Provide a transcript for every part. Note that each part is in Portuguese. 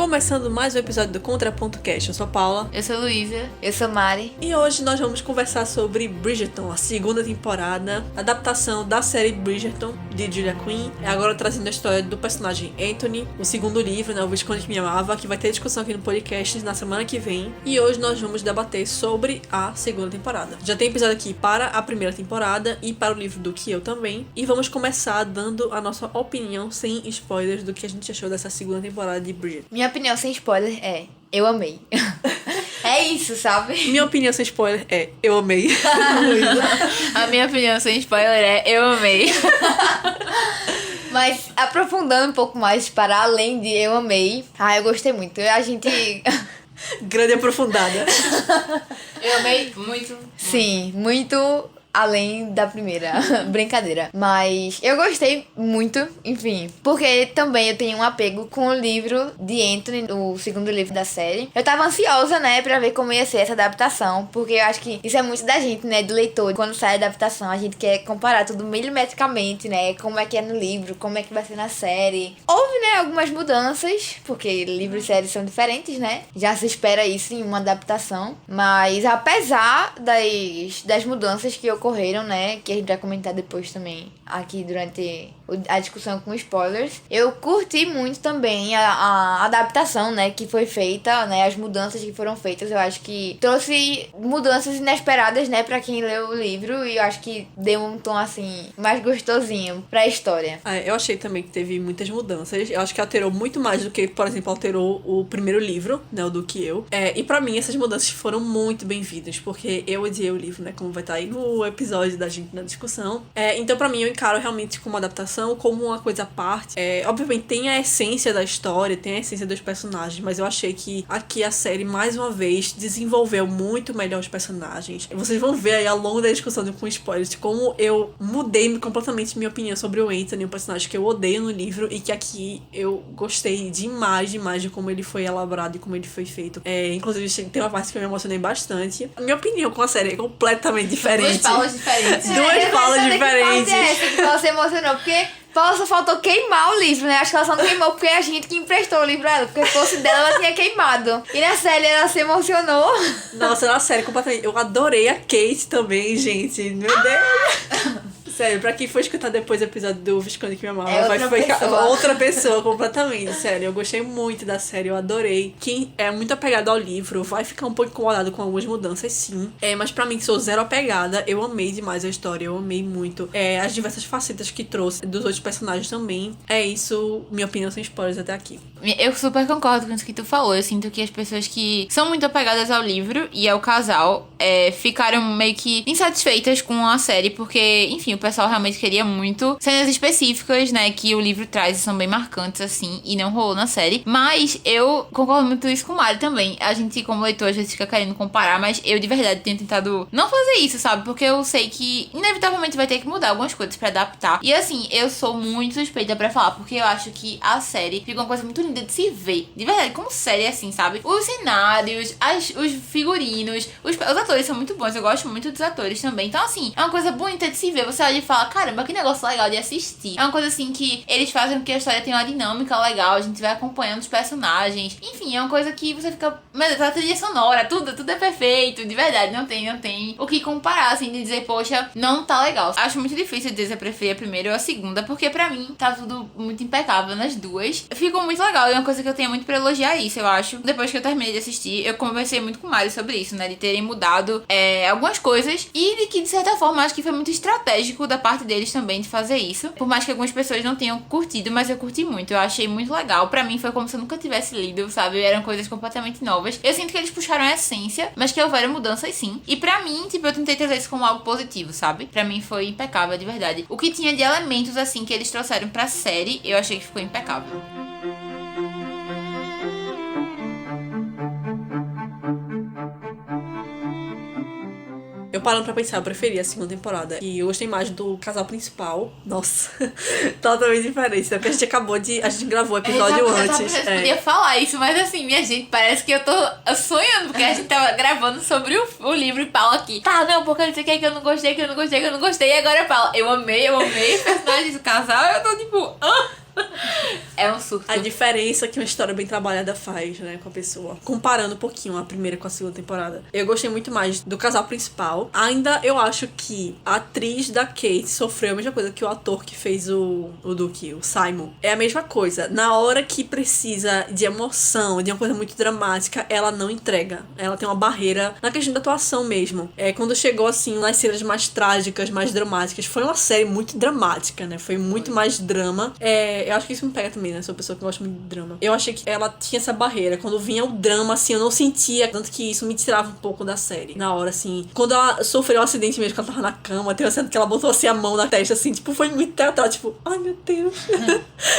Começando mais um episódio do Contraponto Cast. Eu sou a Paula. Eu sou a Luísa. Eu sou a Mari. E hoje nós vamos conversar sobre Bridgerton, a segunda temporada, adaptação da série Bridgerton, de Julia Quinn. Agora trazendo a história do personagem Anthony, o segundo livro, né, O Visconde que Me Amava, que vai ter discussão aqui no podcast na semana que vem. E hoje nós vamos debater sobre a segunda temporada. Já tem episódio aqui para a primeira temporada e para o livro do que eu também. E vamos começar dando a nossa opinião sem spoilers do que a gente achou dessa segunda temporada de Bridgerton. Minha opinião sem spoiler é: eu amei. É isso, sabe? Minha opinião sem spoiler é: eu amei. A minha opinião sem spoiler é: eu amei. Mas aprofundando um pouco mais para além de eu amei. Eu gostei muito. A gente... Grande aprofundada. Eu amei muito. Sim, muito além da primeira. Brincadeira. Mas eu gostei muito, enfim. Porque também eu tenho um apego com o livro de Anthony, o segundo livro da série. Eu tava ansiosa, né, pra ver como ia ser essa adaptação. Porque eu acho que isso é muito da gente, né, do leitor. Quando sai a adaptação, a gente quer comparar tudo milimetricamente, né, como é que é no livro, como é que vai ser na série. Houve, né, algumas mudanças, porque livros e séries são diferentes, né. Já se espera isso em uma adaptação. Mas apesar das mudanças que ocorreram, né, que a gente vai comentar depois também aqui durante a discussão com spoilers, eu curti muito também a adaptação, né, que foi feita, né, as mudanças que foram feitas. Eu acho que trouxe mudanças inesperadas, né, pra quem leu o livro, e eu acho que deu um tom, assim, mais gostosinho pra história. Eu achei também que teve muitas mudanças. Eu acho que alterou muito mais do que, por exemplo, alterou o primeiro livro, né, o do que eu. E pra mim, essas mudanças foram muito bem-vindas, porque eu odiei o livro, né, como vai estar aí no episódio da gente na discussão. Então, pra mim, eu encaro realmente como adaptação, como uma coisa à parte. Obviamente, tem a essência da história, tem a essência dos personagens, mas eu achei que aqui a série, mais uma vez, desenvolveu muito melhor os personagens. Vocês vão ver aí, ao longo da discussão com spoilers, como eu mudei completamente minha opinião sobre o Anthony, um personagem que eu odeio no livro, e que aqui eu gostei demais de como ele foi elaborado e como ele foi feito. Inclusive, tem uma parte que eu me emocionei bastante. A minha opinião com a série é completamente diferente. Duas falas diferentes. Duas falas diferentes. Que parte é essa que você emocionou? Porque Paula só faltou queimar o livro, né? Acho que ela só não queimou porque é a gente que emprestou o livro a ela. Porque se fosse dela, ela tinha queimado. E na série ela se emocionou. Nossa, na série completamente. Eu adorei a Kate também, gente. Meu Deus. Sério, pra quem for escutar depois o episódio do Visconde que Me Amava, vai ficar outra pessoa completamente. Sério, eu gostei muito da série, eu adorei. Quem é muito apegado ao livro vai ficar um pouco incomodado com algumas mudanças, sim. Mas pra mim, que sou zero apegada, eu amei demais a história, eu amei muito. As diversas facetas que trouxe dos outros personagens também. É isso, minha opinião sem spoilers até aqui. Eu super concordo com isso que tu falou. Eu sinto que as pessoas que são muito apegadas ao livro e ao casal ficaram meio que insatisfeitas com a série, porque, enfim, o pessoal realmente queria muito cenas específicas, né, que o livro traz e são bem marcantes, assim, e não rolou na série. Mas eu concordo muito isso com o Mário também. A gente, como leitor, às vezes fica querendo comparar, mas eu, de verdade, tenho tentado não fazer isso, sabe? Porque eu sei que, inevitavelmente, vai ter que mudar algumas coisas pra adaptar. E, assim, eu sou muito suspeita pra falar, porque eu acho que a série fica uma coisa muito linda de se ver. De verdade, como série, assim, sabe? Os cenários, os figurinos, os atores são muito bons. Eu gosto muito dos atores também. Então, assim, é uma coisa bonita de se ver. Você olha e fala, caramba, que negócio legal de assistir. É uma coisa, assim, que eles fazem com que a história tenha uma dinâmica legal. A gente vai acompanhando os personagens. Enfim, é uma coisa que você fica... Mas a trilha sonora, tudo é perfeito. De verdade, não tem o que comparar, assim, de dizer, poxa, não tá legal. Acho muito difícil dizer se eu prefiro a primeira ou a segunda, porque pra mim tá tudo muito impecável nas duas. Ficou muito legal. E é uma coisa que eu tenho muito pra elogiar isso, eu acho. Depois que eu terminei de assistir, eu conversei muito com o Mário sobre isso, né? De terem mudado algumas coisas. E de que, de certa forma, acho que foi muito estratégico da parte deles também de fazer isso. Por mais que algumas pessoas não tenham curtido, mas eu curti muito. Eu achei muito legal. Pra mim foi como se eu nunca tivesse lido, sabe? Eram coisas completamente novas. Eu sinto que eles puxaram a essência, mas que houveram mudanças sim. E pra mim, tipo, eu tentei trazer isso como algo positivo, sabe? Pra mim foi impecável, de verdade. O que tinha de elementos, assim, que eles trouxeram pra série, eu achei que ficou impecável. Eu parando pra pensar, eu preferi a segunda temporada. E eu gostei mais do casal principal. Nossa, totalmente diferente. Porque a gente acabou de... A gente gravou o episódio antes. Eu podia falar isso, mas assim, minha gente, parece que eu tô sonhando. Porque a gente tava gravando sobre o livro e Paula aqui. Tá, não, porque não sei o que eu não gostei, que eu não gostei. E agora eu falo, eu amei os personagens do casal. Eu tô tipo... É um surto. A diferença que uma história bem trabalhada faz, né, com a pessoa. Comparando um pouquinho a primeira com a segunda temporada. Eu gostei muito mais do casal principal. Ainda eu acho que a atriz da Kate sofreu a mesma coisa que o ator que fez o Duke, o Simon. É a mesma coisa. Na hora que precisa de emoção, de uma coisa muito dramática, ela não entrega. Ela tem uma barreira na questão da atuação mesmo. Quando chegou, assim, nas cenas mais trágicas, mais dramáticas, foi uma série muito dramática, né? Foi muito mais drama. Eu acho que isso me pega também, né? Sou uma pessoa que gosta muito de drama. Eu achei que ela tinha essa barreira. Quando vinha o drama, assim, eu não sentia. Tanto que isso me tirava um pouco da série. Na hora, assim. Quando ela sofreu um acidente mesmo, que ela tava na cama, tem uma cena que ela botou, assim, a mão na testa, assim. Tipo, foi muito teatral. Tipo, ai, meu Deus.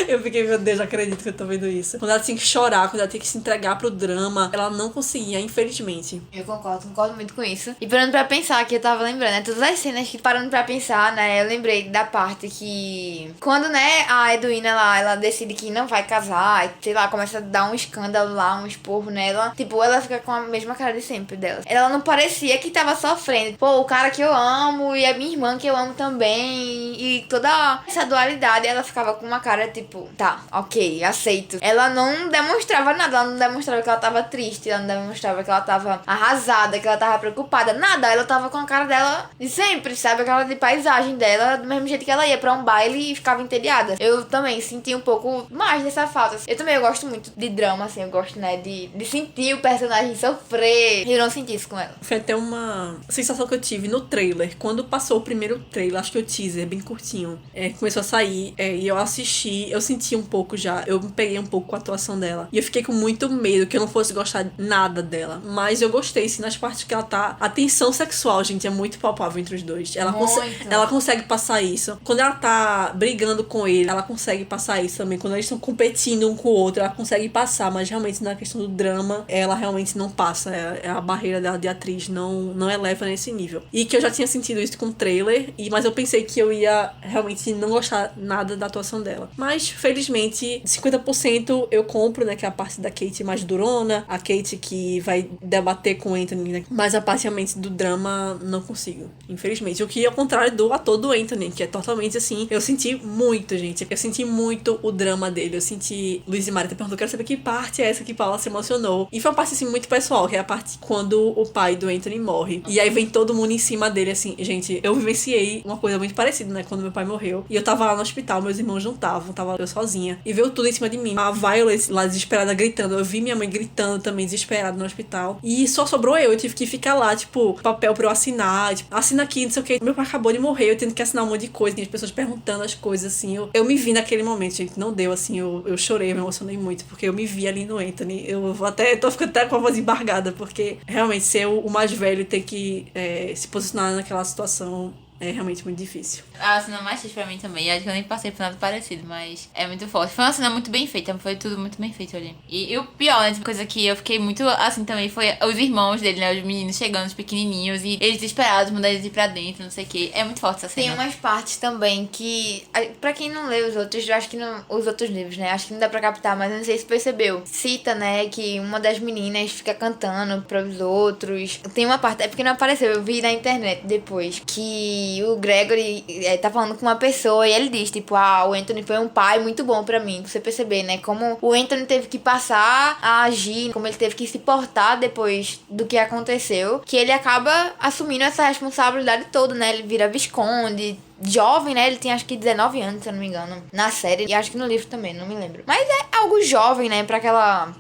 Eu fiquei, meu Deus, não acredito que eu tô vendo isso. Quando ela tinha que chorar, quando ela tinha que se entregar pro drama, ela não conseguia, infelizmente. Eu concordo muito com isso. E parando pra pensar, que eu tava lembrando, né? Todas as cenas que parando pra pensar, né? Eu lembrei da parte que... Quando, né, a Edwina lá, ela decide que não vai casar, e, sei lá, começa a dar um escândalo lá, um esporro nela. Tipo, ela fica com a mesma cara de sempre dela. Ela não parecia que tava sofrendo. Pô, o cara que eu amo e a minha irmã que eu amo também. E toda essa dualidade, ela ficava com uma cara tipo, tá, ok, aceito. Ela não demonstrava nada, ela não demonstrava que ela tava triste, ela não demonstrava que ela tava arrasada, que ela tava preocupada, nada. Ela tava com a cara dela de sempre, sabe? Aquela de paisagem dela, do mesmo jeito que ela ia pra um baile e ficava entediada. Eu também senti um pouco mais dessa falta. Eu gosto muito de drama, assim, eu gosto, né, de sentir o personagem sofrer. E eu não senti isso com ela. Foi até uma sensação que eu tive no trailer. Quando passou o primeiro trailer, acho que o teaser, bem curtinho, começou a sair, e eu assisti, eu senti um pouco já, eu me peguei um pouco com a atuação dela. E eu fiquei com muito medo que eu não fosse gostar nada dela. Mas eu gostei, sim, nas partes que ela tá... A tensão sexual, gente, é muito palpável entre os dois. Ela consegue passar isso. Quando ela tá brigando com ele, ela consegue passar isso também. Quando eles estão competindo um com o outro, ela consegue passar. Mas realmente, na questão do drama, ela realmente não passa. A barreira dela de atriz não eleva nesse nível. E que eu já tinha sentido isso com o trailer, mas eu pensei que eu ia realmente não gostar nada da atuação dela. Mas, felizmente, 50% eu compro, né, que é a parte da Kate mais durona, a Kate que vai debater com o Anthony, né, mas a parte realmente do drama não consigo, infelizmente. O que é o contrário do ator do Anthony, que é totalmente assim, eu senti muito, gente, eu senti muito o drama dele, eu senti... Luiz e Maria até perguntou, quero saber que parte é essa que Paula se emocionou. E foi uma parte, assim, muito pessoal, que é a parte quando o pai do Anthony morre. E aí vem todo mundo em cima dele, assim, gente, eu vivenciei uma coisa muito parecida, né, quando meu pai morreu. E eu tava lá no hospital, meus irmãos não estavam, tava eu sozinha. E veio tudo em cima de mim. A Violet lá desesperada gritando, eu vi minha mãe gritando também, desesperada no hospital. E só sobrou eu tive que ficar lá, tipo, papel pra eu assinar, tipo, assina aqui, não sei o que. Meu pai acabou de morrer, eu tendo que assinar um monte de coisa, e as pessoas perguntando as coisas, assim. Eu me vi naquele momento, gente, não deu, assim, eu chorei, eu me emocionei muito, porque eu me vi ali no Anthony. Eu vou até, tô ficando até com a voz embargada, porque realmente ser o mais velho e ter que se posicionar naquela situação é realmente muito difícil. A cena mais triste pra mim também. Acho que eu nem passei por nada parecido, mas é muito forte. Foi uma cena muito bem feita, foi tudo muito bem feito ali. E o pior, né, coisa que eu fiquei muito assim também, foi os irmãos dele, né, os meninos chegando, os pequenininhos, e eles desesperados, mandando eles ir pra dentro, não sei o que. É muito forte essa cena. Tem umas partes também que, pra quem não lê os outros, eu acho que não, os outros livros, né, acho que não dá pra captar, mas eu não sei se percebeu. Cita, né, que uma das meninas fica cantando pros outros. Tem uma parte, é porque não apareceu, eu vi na internet depois, que o Gregory tá falando com uma pessoa e ele diz, tipo, o Anthony foi um pai muito bom pra mim. Você perceber, né, como o Anthony teve que passar a agir, como ele teve que se portar depois do que aconteceu, que ele acaba assumindo essa responsabilidade toda, né, ele vira visconde, jovem, né? Ele tinha acho que 19 anos, se eu não me engano, na série. E acho que no livro também, não me lembro. Mas é algo jovem, né? Pra aquela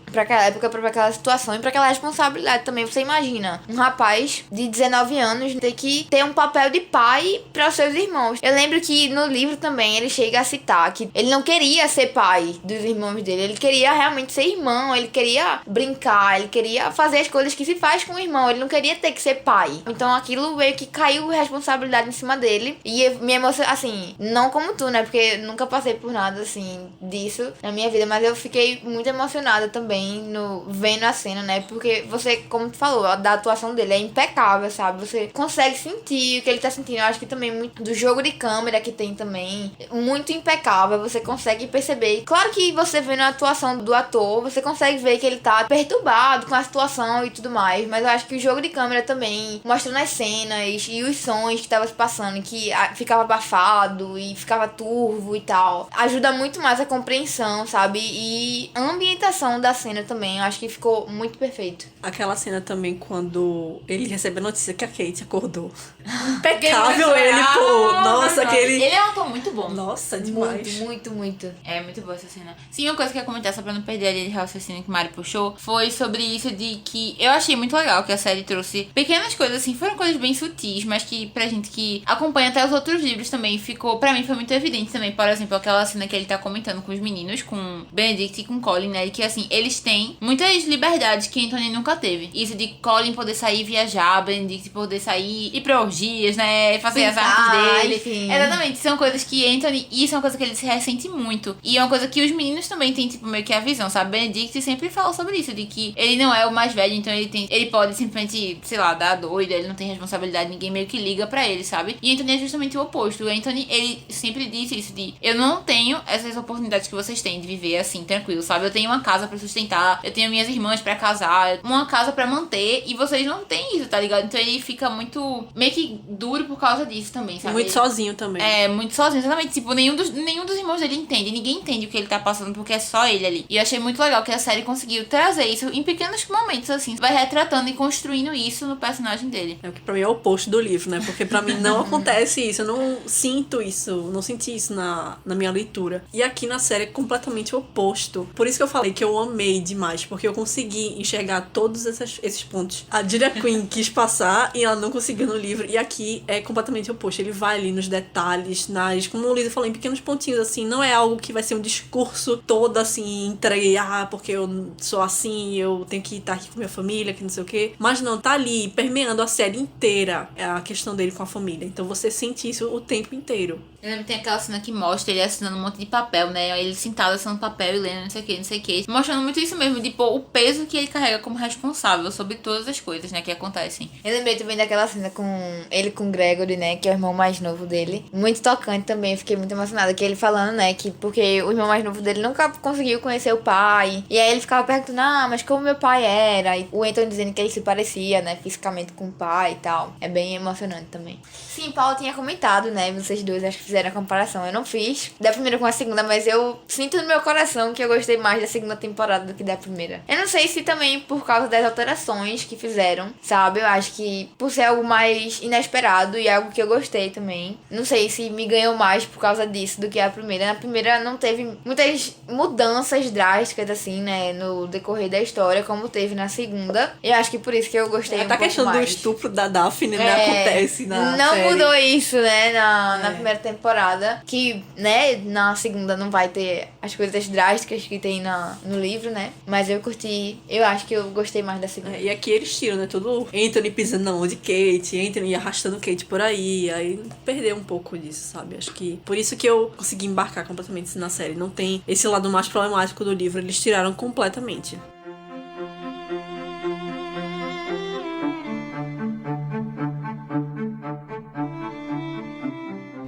época, pra aquela situação e pra aquela responsabilidade também. Você imagina um rapaz de 19 anos ter que ter um papel de pai para os seus irmãos. Eu lembro que no livro também ele chega a citar que ele não queria ser pai dos irmãos dele. Ele queria realmente ser irmão. Ele queria brincar. Ele queria fazer as coisas que se faz com o irmão. Ele não queria ter que ser pai. Então aquilo meio que caiu responsabilidade em cima dele. E me emocionou, assim, não como tu, né? Porque nunca passei por nada, assim, disso na minha vida. Mas eu fiquei muito emocionada também vendo a cena, né? Porque você, como tu falou, da atuação dele é impecável, sabe? Você consegue sentir o que ele tá sentindo. Eu acho que também muito do jogo de câmera que tem também, muito impecável. Você consegue perceber. Claro que você vendo a atuação do ator, você consegue ver que ele tá perturbado com a situação e tudo mais. Mas eu acho que o jogo de câmera também, mostrando as cenas e os sons que tava se passando, que fica ficava abafado e ficava turvo e tal. Ajuda muito mais a compreensão, sabe? E a ambientação da cena também, eu acho que ficou muito perfeito. Aquela cena também quando ele recebe a notícia que a Kate acordou. Impecável ele, pô. Nossa, aquele... Ele é um ator muito bom. Nossa, demais. Muito, muito, muito. É muito boa essa cena. Sim, uma coisa que eu ia comentar, só pra não perder a linha de raciocínio que o Mari puxou, foi sobre isso de que eu achei muito legal que a série trouxe pequenas coisas, assim, foram coisas bem sutis, mas que pra gente que acompanha até os outros livros também ficou, pra mim foi muito evidente também. Por exemplo, aquela cena que ele tá comentando com os meninos, com Benedict e com Colin, né, que assim, eles têm muitas liberdades que Anthony nunca teve. Isso de Colin poder sair viajar, Benedict poder sair, ir pra orgias, né, fazer as artes dele. Enfim. Exatamente, são coisas que Anthony, isso é uma coisa que ele se ressente muito. E é uma coisa que os meninos também têm, tipo, meio que a visão, sabe? Benedict sempre fala sobre isso, de que ele não é o mais velho, então ele pode simplesmente, sei lá, dar doido, ele não tem responsabilidade, ninguém meio que liga pra ele, sabe? E Anthony é justamente o oposto. O Anthony, ele sempre diz isso de, eu não tenho essas oportunidades que vocês têm de viver assim, tranquilo, sabe? Eu tenho uma casa pra sustentar, eu tenho minhas irmãs pra casar, uma casa pra manter, e vocês não têm isso, tá ligado? Então ele fica muito, meio que duro por causa disso também, sabe? Muito sozinho também. É, muito sozinho, exatamente. Tipo, nenhum dos irmãos dele entende. Ninguém entende o que ele tá passando, porque é só ele ali. E eu achei muito legal que a série conseguiu trazer isso em pequenos momentos, assim. Vai retratando e construindo isso no personagem dele. É o que pra mim é o oposto do livro, né? Porque pra mim não acontece isso. Eu não sinto isso. Não senti isso na minha leitura. E aqui na série é completamente o oposto. Por isso que eu falei que eu amei demais. Porque eu consegui enxergar todos esses pontos. A Julia Quinn quis passar e ela não conseguiu no livro. E aqui é completamente o oposto. Ele vai ali nos detalhes, como o Lisa falou, em pequenos pontinhos, assim. Não é algo que vai ser um discurso todo, assim, entregue, porque eu sou assim, eu tenho que estar aqui com minha família, que não sei o quê. Mas não, tá ali, permeando a série inteira a questão dele com a família. Então você sente isso o tempo inteiro. Eu lembro que tem aquela cena que mostra ele assinando um monte de papel, né? Ele sentado assinando papel e lendo não sei o que. Mostrando muito isso mesmo, de pô, o peso que ele carrega como responsável sobre todas as coisas, né, que acontecem. Eu lembrei também daquela cena com ele com Gregory, né, que é o irmão mais novo dele. Muito tocante também, eu fiquei muito emocionada. Que ele falando, né, que porque o irmão mais novo dele nunca conseguiu conhecer o pai. E aí ele ficava perguntando, mas como meu pai era? E o Anthony dizendo que ele se parecia, né, fisicamente com o pai e tal. É bem emocionante também. Sim, Paulo tinha comentado, né, vocês dois acho que fizeram a comparação. Eu não fiz da primeira com a segunda, mas eu sinto no meu coração que eu gostei mais da segunda temporada do que da primeira. Eu não sei se também por causa das alterações que fizeram, sabe? Eu acho que por ser algo mais inesperado e algo que eu gostei também. Não sei se me ganhou mais por causa disso do que a primeira. Na primeira não teve muitas mudanças drásticas, assim, né, no decorrer da história, como teve na segunda. Eu acho que por isso que eu gostei um pouco mais. A questão do estupro da Daphne, né, acontece na Não série. mudou isso, né, na primeira temporada. Que, né, na segunda não vai ter as coisas drásticas que tem no livro, né. Mas eu curti, eu acho que eu gostei mais da segunda. E aqui eles tiram, né, todo Anthony pisando na mão de Kate, Anthony arrastando Kate por aí perdeu um pouco disso, sabe? Acho que por isso que eu consegui embarcar completamente na série. Não tem esse lado mais problemático do livro, eles tiraram completamente.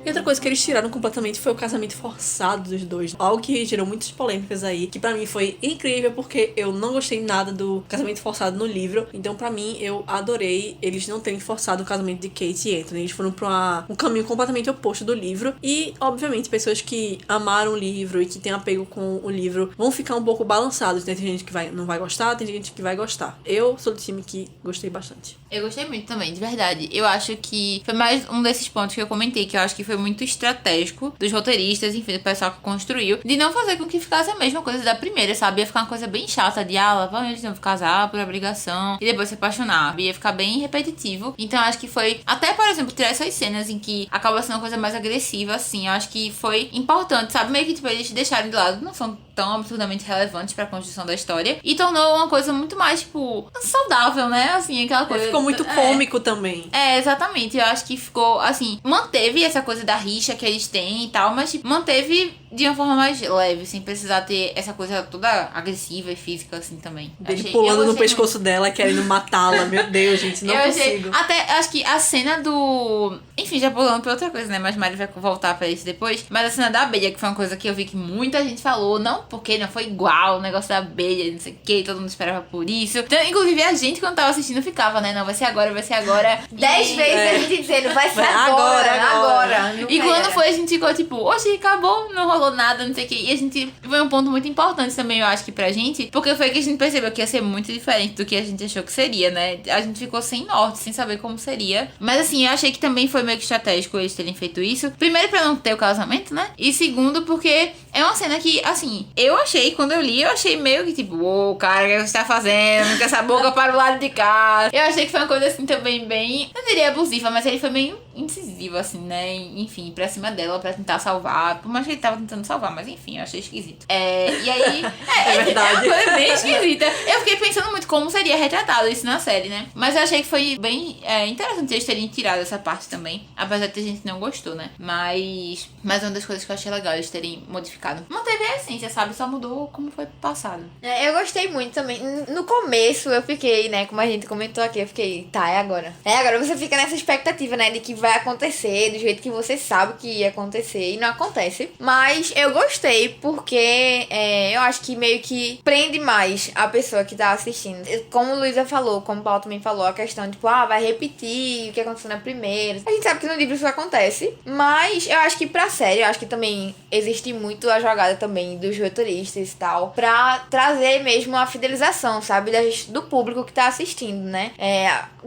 E outra coisa que eles tiraram completamente foi o casamento forçado dos dois. Algo que gerou muitas polêmicas aí, que pra mim foi incrível, porque eu não gostei nada do casamento forçado no livro. Então, pra mim, eu adorei eles não terem forçado o casamento de Kate e Anthony. Eles foram pra um caminho completamente oposto do livro. E, obviamente, pessoas que amaram o livro e que têm apego com o livro vão ficar um pouco balançados. Tem gente que não vai gostar, tem gente que vai gostar. Eu sou do time que gostei bastante. Eu gostei muito também, de verdade. Eu acho que foi mais um desses pontos que eu comentei, que eu acho que foi muito estratégico dos roteiristas, enfim, do pessoal que construiu, de não fazer com que ficasse a mesma coisa da primeira, sabe? Ia ficar uma coisa bem chata de, lá vão eles casar por obrigação e depois se apaixonar. Ia ficar bem repetitivo. Então, eu acho que foi, até, por exemplo, tirar essas cenas em que acaba sendo uma coisa mais agressiva, assim, eu acho que foi importante, sabe? Meio que, tipo, eles deixaram de lado, não são tão absurdamente relevantes pra construção da história, e tornou uma coisa muito mais, tipo, saudável, né? Assim, aquela coisa... Ficou muito cômico também. Exatamente. Eu acho que ficou, assim, manteve essa coisa da rixa que eles têm e tal, mas, tipo, manteve de uma forma mais leve, sem precisar ter essa coisa toda agressiva e física, assim, também. Dele pulando no pescoço dela, querendo matá-la. Meu Deus, gente, não consigo. Até, acho que a cena do... Enfim, já pulando pra outra coisa, né? Mas Mari vai voltar pra isso depois. Mas a cena da abelha, que foi uma coisa que eu vi que muita gente falou, não porque não foi igual o negócio da abelha, não sei o que, todo mundo esperava por isso. Então, inclusive, a gente, quando tava assistindo, ficava, né? Não, vai ser agora, vai ser agora. 10 vezes a gente dizendo, vai ser agora. E quando foi, a gente ficou tipo, oxe, acabou, não rolou nada, não sei o que. E a gente, foi um ponto muito importante também, eu acho que pra gente, porque foi que a gente percebeu que ia ser muito diferente do que a gente achou que seria, né? A gente ficou sem norte, sem saber como seria. Mas assim, eu achei que também foi meio que estratégico eles terem feito isso. Primeiro, pra não ter o casamento, né? E segundo, porque é uma cena que, assim, eu achei, quando eu li, eu achei meio que tipo, ô, cara, o que você tá fazendo? Com essa boca para o lado de cá. Eu achei que foi uma coisa assim também bem, não diria abusiva, mas ele foi meio incisivo, assim, né? Enfim, pra cima dela, pra tentar salvar. Por mais que ele tava tentando salvar, mas enfim, eu achei esquisito. E aí. É verdade. Foi bem esquisita. Eu fiquei pensando muito como seria retratado isso na série, né? Mas eu achei que foi bem interessante eles terem tirado essa parte também. Apesar de ter gente que não gostou, né? Mas uma das coisas que eu achei legal eles terem modificado. Manteve a essência, sabe? Só mudou como foi passado. Eu gostei muito também. No começo eu fiquei, né? Como a gente comentou aqui, eu fiquei, tá, é agora. É agora. Você fica nessa expectativa, né? De que vai acontecer do jeito que você sabe que ia acontecer. E não acontece. Mas eu gostei porque eu acho que meio que prende mais a pessoa que tá assistindo. Como o Luísa falou, como o Paulo também falou, a questão, tipo, vai repetir o que aconteceu na primeira. A gente sabe que no livro isso acontece. Mas eu acho que pra série, eu acho que também existe muito a jogada também dos roteiristas e tal. Pra trazer mesmo a fidelização, sabe? Do público que tá assistindo, né?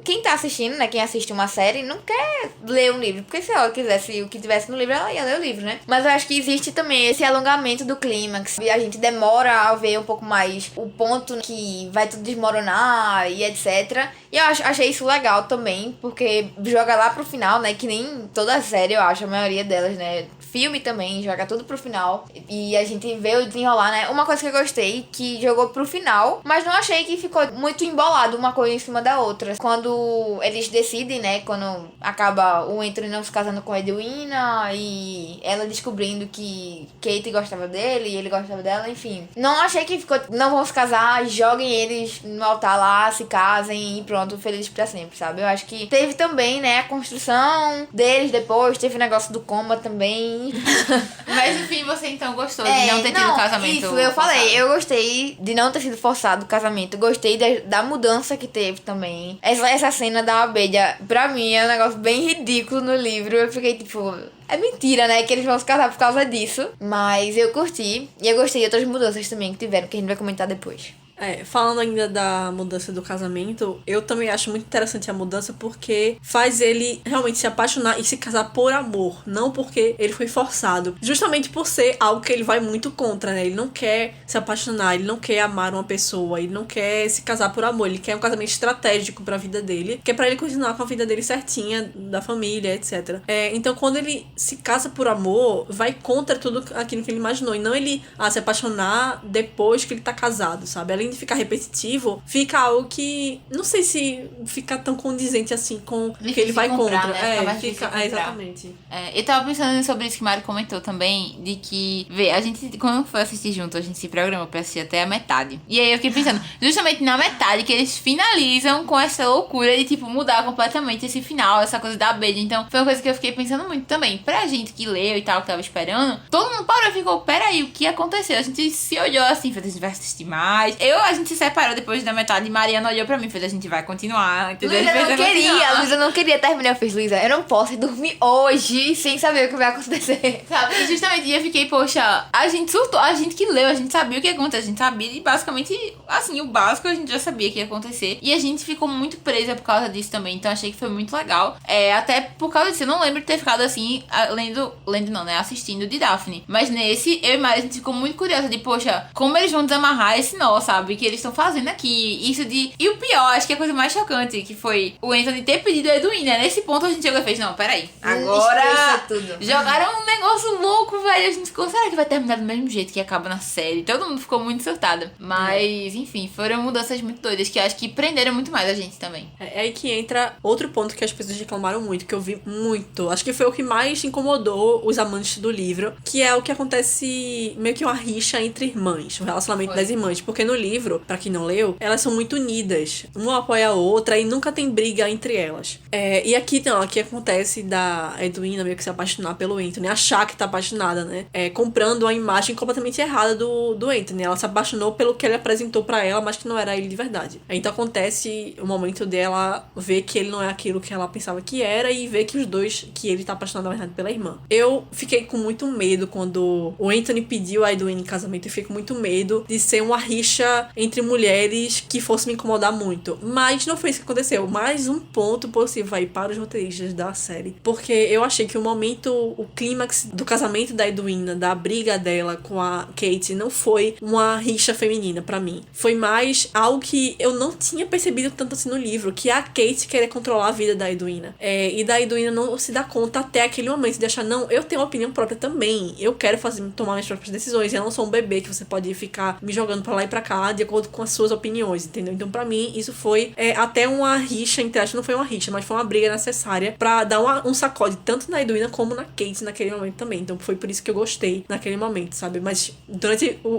Quem tá assistindo, né? Quem assiste uma série não quer ler um livro. Porque se ela quisesse o que tivesse no livro, ela ia ler o livro, né? Mas eu acho que existe também esse alongamento do clímax. E a gente demora a ver um pouco mais o ponto que vai tudo desmoronar e etc. E eu achei isso legal também, porque joga lá pro final, né? Que nem toda a série, eu acho, a maioria delas, né? Filme também, joga tudo pro final. E a gente vê o desenrolar, né? Uma coisa que eu gostei, que jogou pro final, mas não achei que ficou muito embolado uma coisa em cima da outra. Quando eles decidem, né? Quando acaba o Anthony não se casando com a Edwina e ela descobrindo que Kate gostava dele e ele gostava dela, enfim. Não achei que ficou, não vão se casar, joguem eles no altar lá, se casem e pronto, felizes pra sempre, sabe? Eu acho que teve também, né, a construção deles depois, teve o negócio do coma também. Mas enfim, você então gostou de não ter tido casamento? Isso, eu falei, eu gostei de não ter sido forçado o casamento, gostei da mudança que teve também. Essa cena da abelha, pra mim, é um negócio bem ridículo no livro. Eu fiquei tipo, é mentira, né, que eles vão se casar por causa disso. Mas eu curti, e eu gostei de outras mudanças também que tiveram, que a gente vai comentar depois. Falando ainda da mudança do casamento, eu também acho muito interessante a mudança porque faz ele realmente se apaixonar e se casar por amor, não porque ele foi forçado. Justamente por ser algo que ele vai muito contra, né? Ele não quer se apaixonar, ele não quer amar uma pessoa, ele não quer se casar por amor, ele quer um casamento estratégico pra vida dele, que é pra ele continuar com a vida dele certinha, da família, etc. Então, quando ele se casa por amor, vai contra tudo aquilo que ele imaginou, e não ele se apaixonar depois que ele tá casado, sabe? Além de ficar repetitivo, fica algo que não sei se fica tão condizente assim com o que ele vai comprar, contra. Né? Exatamente. Eu tava pensando sobre isso que o Mário comentou também, de que, a gente, quando foi assistir junto, a gente se programou pra assistir até a metade. E aí eu fiquei pensando, justamente na metade que eles finalizam com essa loucura de, tipo, mudar completamente esse final, essa coisa da abelha. Então, foi uma coisa que eu fiquei pensando muito também. Pra gente que leu e tal, que tava esperando, todo mundo parou e ficou, peraí, o que aconteceu? A gente se olhou assim, fez, a gente vai assistir mais. A gente se separou depois da metade e Mariana olhou pra mim e fez, a gente vai continuar, entendeu? Luísa não queria terminar. Eu fiz, Luísa, eu não posso dormir hoje sem saber o que vai acontecer. Sabe? E justamente eu fiquei, poxa, a gente surtou, a gente que leu, a gente sabia o que ia acontecer, a gente sabia e basicamente, assim, o básico a gente já sabia que ia acontecer. E a gente ficou muito presa por causa disso também, então achei que foi muito legal. Até por causa disso, eu não lembro de ter ficado assim, lendo não, né, assistindo de Daphne. Mas nesse, eu e Mari, a gente ficou muito curiosa de, poxa, como eles vão desamarrar esse nó, sabe? Que eles estão fazendo aqui. Isso de... E o pior, acho que a coisa mais chocante, que foi o Anthony ter pedido a Edwina. Nesse ponto a gente chegou e fez, não, peraí. Agora tudo. Jogaram um negócio louco, velho. A gente ficou, será que vai terminar do mesmo jeito que acaba na série? Todo mundo ficou muito surtado. Mas, enfim, foram mudanças muito doidas que eu acho que prenderam muito mais a gente também. É aí que entra outro ponto que as pessoas reclamaram muito, que eu vi muito. Acho que foi o que mais incomodou os amantes do livro, que é o que acontece meio que uma rixa entre irmãs, o relacionamento das irmãs. Porque no livro livro, pra quem não leu, elas são muito unidas. Uma apoia a outra e nunca tem briga entre elas. E aqui, não, aqui acontece da Edwina meio que se apaixonar pelo Anthony, achar que tá apaixonada, né? Comprando a imagem completamente errada do Anthony. Ela se apaixonou pelo que ele apresentou pra ela, mas que não era ele de verdade. Então acontece o momento dela ver que ele não é aquilo que ela pensava que era e ver que os dois, que ele tá apaixonado na verdade pela irmã. Eu fiquei com muito medo quando o Anthony pediu a Edwina em casamento. Eu fiquei com muito medo de ser uma rixa entre mulheres que fosse me incomodar muito. Mas não foi isso que aconteceu. Mais um ponto possível aí para os roteiristas da série. Porque eu achei que o clímax do casamento da Edwina, da briga dela com a Kate, não foi uma rixa feminina pra mim. Foi mais algo que eu não tinha percebido tanto assim no livro, que é a Kate querer controlar a vida da Edwina. E da Edwina não se dar conta até aquele momento de achar, não, eu tenho uma opinião própria também. Eu quero tomar minhas próprias decisões. Eu não sou um bebê que você pode ficar me jogando pra lá e pra cá de acordo com as suas opiniões, entendeu? Então pra mim isso foi até uma rixa, entre aspas, não foi uma rixa, mas foi uma briga necessária pra dar um sacode tanto na Edwina como na Kate naquele momento também. Então foi por isso que eu gostei naquele momento, sabe? Mas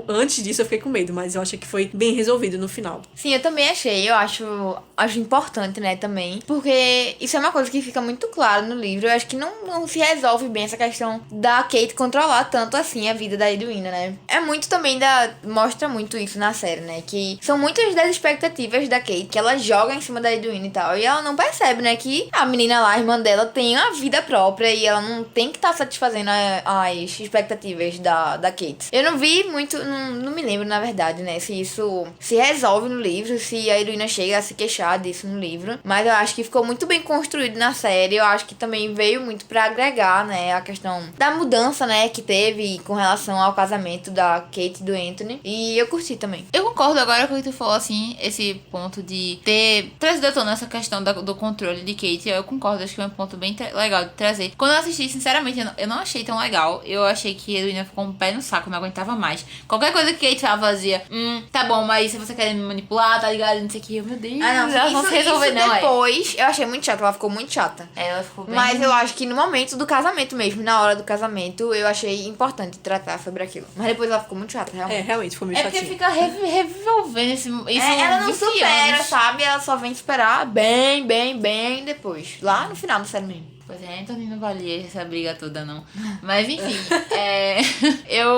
antes disso eu fiquei com medo, mas eu achei que foi bem resolvido no final. Sim, eu também achei. Eu acho importante, né, também. Porque isso é uma coisa que fica muito claro no livro. Eu acho que não se resolve bem essa questão da Kate controlar tanto assim a vida da Edwina, né? É muito também mostra muito isso na série, né? Que são muitas das expectativas da Kate que ela joga em cima da Edwina e tal. E ela não percebe, né, que a menina lá, a irmã dela, tem uma vida própria e ela não tem que estar satisfazendo as expectativas da Kate. Eu não vi muito, não me lembro, na verdade, né, se isso se resolve no livro, se a Edwina chega a se queixar disso no livro. Mas eu acho que ficou muito bem construído na série. Eu acho que também veio muito pra agregar, né, a questão da mudança, né, que teve com relação ao casamento da Kate e do Anthony. E eu curti também. Eu concordo agora com o que tu falou, assim, esse ponto de ter trazido à tona essa questão do controle de Kate. Eu concordo, acho que é um ponto bem legal de trazer. Quando eu assisti, sinceramente, eu não achei tão legal. Eu achei que a Edwina ficou um pé no saco, não aguentava mais. Qualquer coisa que Kate fazia, tá bom, mas se você quer me manipular, tá ligado? Não sei o que, meu Deus, elas vão se resolver, não. Depois, eu achei muito chata, ela ficou muito chata. Ela ficou bem... Mas eu acho que no momento do casamento mesmo, na hora do casamento, eu achei importante tratar sobre aquilo. Mas depois ela ficou muito chata, realmente. Realmente, ficou meio chatinho. Porque fica revolvendo isso. Ela não supera, anos. sabe? Ela só vem esperar bem depois. Lá no final da série mesmo. Pois é, Anthony não valia essa briga toda, não. Mas, enfim,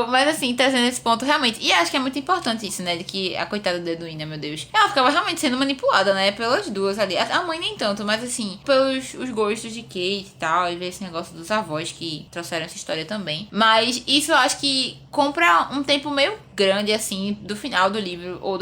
mas assim, trazendo esse ponto, realmente, e acho que é muito importante isso, né, de que a coitada da Edwina, meu Deus, ela ficava realmente sendo manipulada, né, pelas duas ali. A mãe nem tanto, mas assim, pelos os gostos de Kate e tal, e ver esse negócio dos avós que trouxeram essa história também. Mas isso eu acho que compra um tempo meio grande, assim, do final do livro, ó,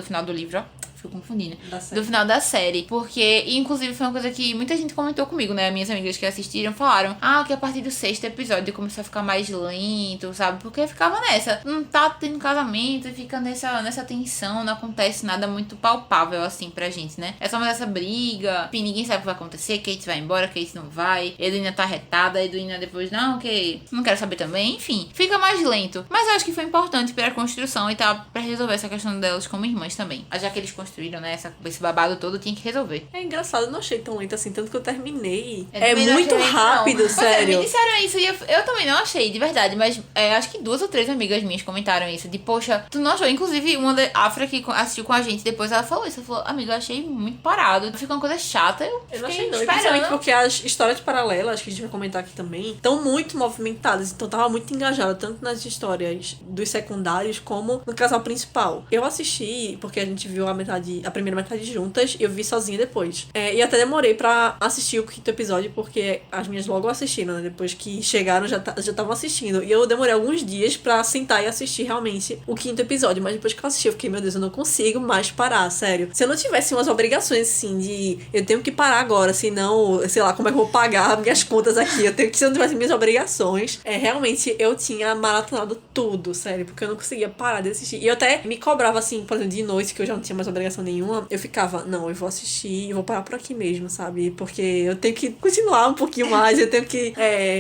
fico confundindo. Do final da série. Porque, inclusive, foi uma coisa que muita gente comentou comigo, né? Minhas amigas que assistiram falaram, que a partir do 6º episódio começou a ficar mais lento, sabe? Porque ficava nessa. Não tá tendo casamento e fica nessa tensão, não acontece nada muito palpável, assim, pra gente, né? É só mais essa briga. Enfim, ninguém sabe o que vai acontecer. Kate vai embora, Kate não vai. Edwina tá retada, Edwina depois, não quero saber também. Enfim, fica mais lento. Mas eu acho que foi importante pra construção e tá pra resolver essa questão delas como irmãs também. Já que eles construíram, né, esse babado todo, tinha que resolver. É engraçado, eu não achei tão lento assim, tanto que eu terminei. É muito rápido, sério. Me disseram isso e eu também não achei, de verdade, mas acho que 2 ou 3 amigas minhas comentaram isso, de poxa, tu não achou? Inclusive, uma da Afra que assistiu com a gente, depois ela falou isso, ela falou, amiga, eu achei muito parado, ficou uma coisa chata, eu não achei não, principalmente porque as histórias paralelas, que a gente vai comentar aqui também, estão muito movimentadas, então tava muito engajada, tanto nas histórias dos secundários, como no casal principal. Eu assisti, porque a gente viu a primeira metade juntas, eu vi sozinha depois. E até demorei pra assistir o 5º episódio, porque as minhas logo assistiram, né? Depois que chegaram, já estavam assistindo. E eu demorei alguns dias pra sentar e assistir realmente o 5º episódio. Mas depois que eu assisti, eu fiquei, meu Deus, eu não consigo mais parar, sério. Se eu não tivesse umas obrigações, assim, de eu tenho que parar agora, senão, sei lá, como é que eu vou pagar minhas contas aqui? Se eu não tivesse minhas obrigações, realmente eu tinha maratonado tudo, sério, porque eu não conseguia parar de assistir. E eu até me cobrava, assim, por exemplo, de noite, que eu já não tinha mais obrigações obrigação nenhuma, eu ficava, não, eu vou assistir e vou parar por aqui mesmo, sabe? Porque eu tenho que continuar um pouquinho mais, eu tenho que...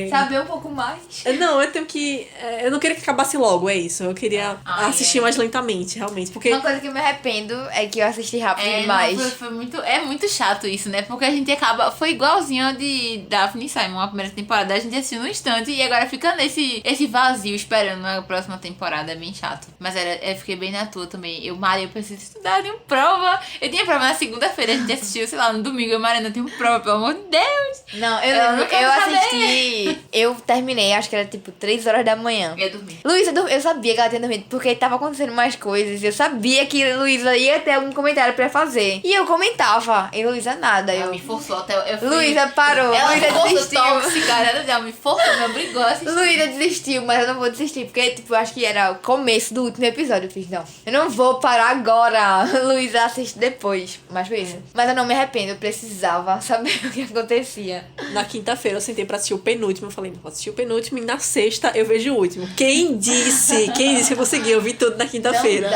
Saber um pouco mais. Não, eu tenho que... eu não queria que acabasse logo, é isso. Eu queria assistir mais lentamente, realmente, porque... Uma coisa que eu me arrependo é que eu assisti rápido demais. Não, foi muito chato isso, né? Porque a gente acaba... Foi igualzinho a de Daphne e Simon, a primeira temporada. A gente assistiu no instante e agora fica esse vazio esperando a próxima temporada. É bem chato. Mas eu fiquei bem na tua também. Maria, eu preciso estudar, eu tenho prova. Eu tinha prova na segunda-feira, a gente assistiu, sei lá, no domingo. Mariana, eu tenho prova, pelo amor de Deus. Não, eu assisti... Eu terminei, acho que era tipo 3 horas da manhã. Eu dormi. Luísa, eu sabia que ela tinha dormido, porque tava acontecendo mais coisas. Eu sabia que Luísa ia ter algum comentário pra fazer. E eu comentava, e Luísa nada. Ela me forçou até... Luísa parou, ela Luísa desistiu. Tóxica, ela me forçou, me obrigou a assistir. Luísa desistiu, mas eu não vou desistir, porque tipo, eu acho que era o começo do último episódio. Eu fiz, não, eu não vou parar agora. Luísa assiste depois, mas foi isso. Mas eu não me arrependo, eu precisava saber o que acontecia. Na quinta-feira eu sentei pra assistir o penúltimo. Eu falei, vou assistir o penúltimo e na sexta eu vejo o último. Quem disse que eu consegui? Eu vi tudo na quinta-feira.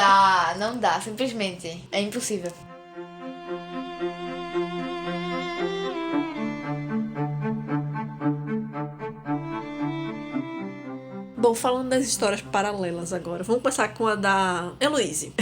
Não dá, simplesmente. É impossível. Bom, falando das histórias paralelas agora, vamos começar com a da Heloise.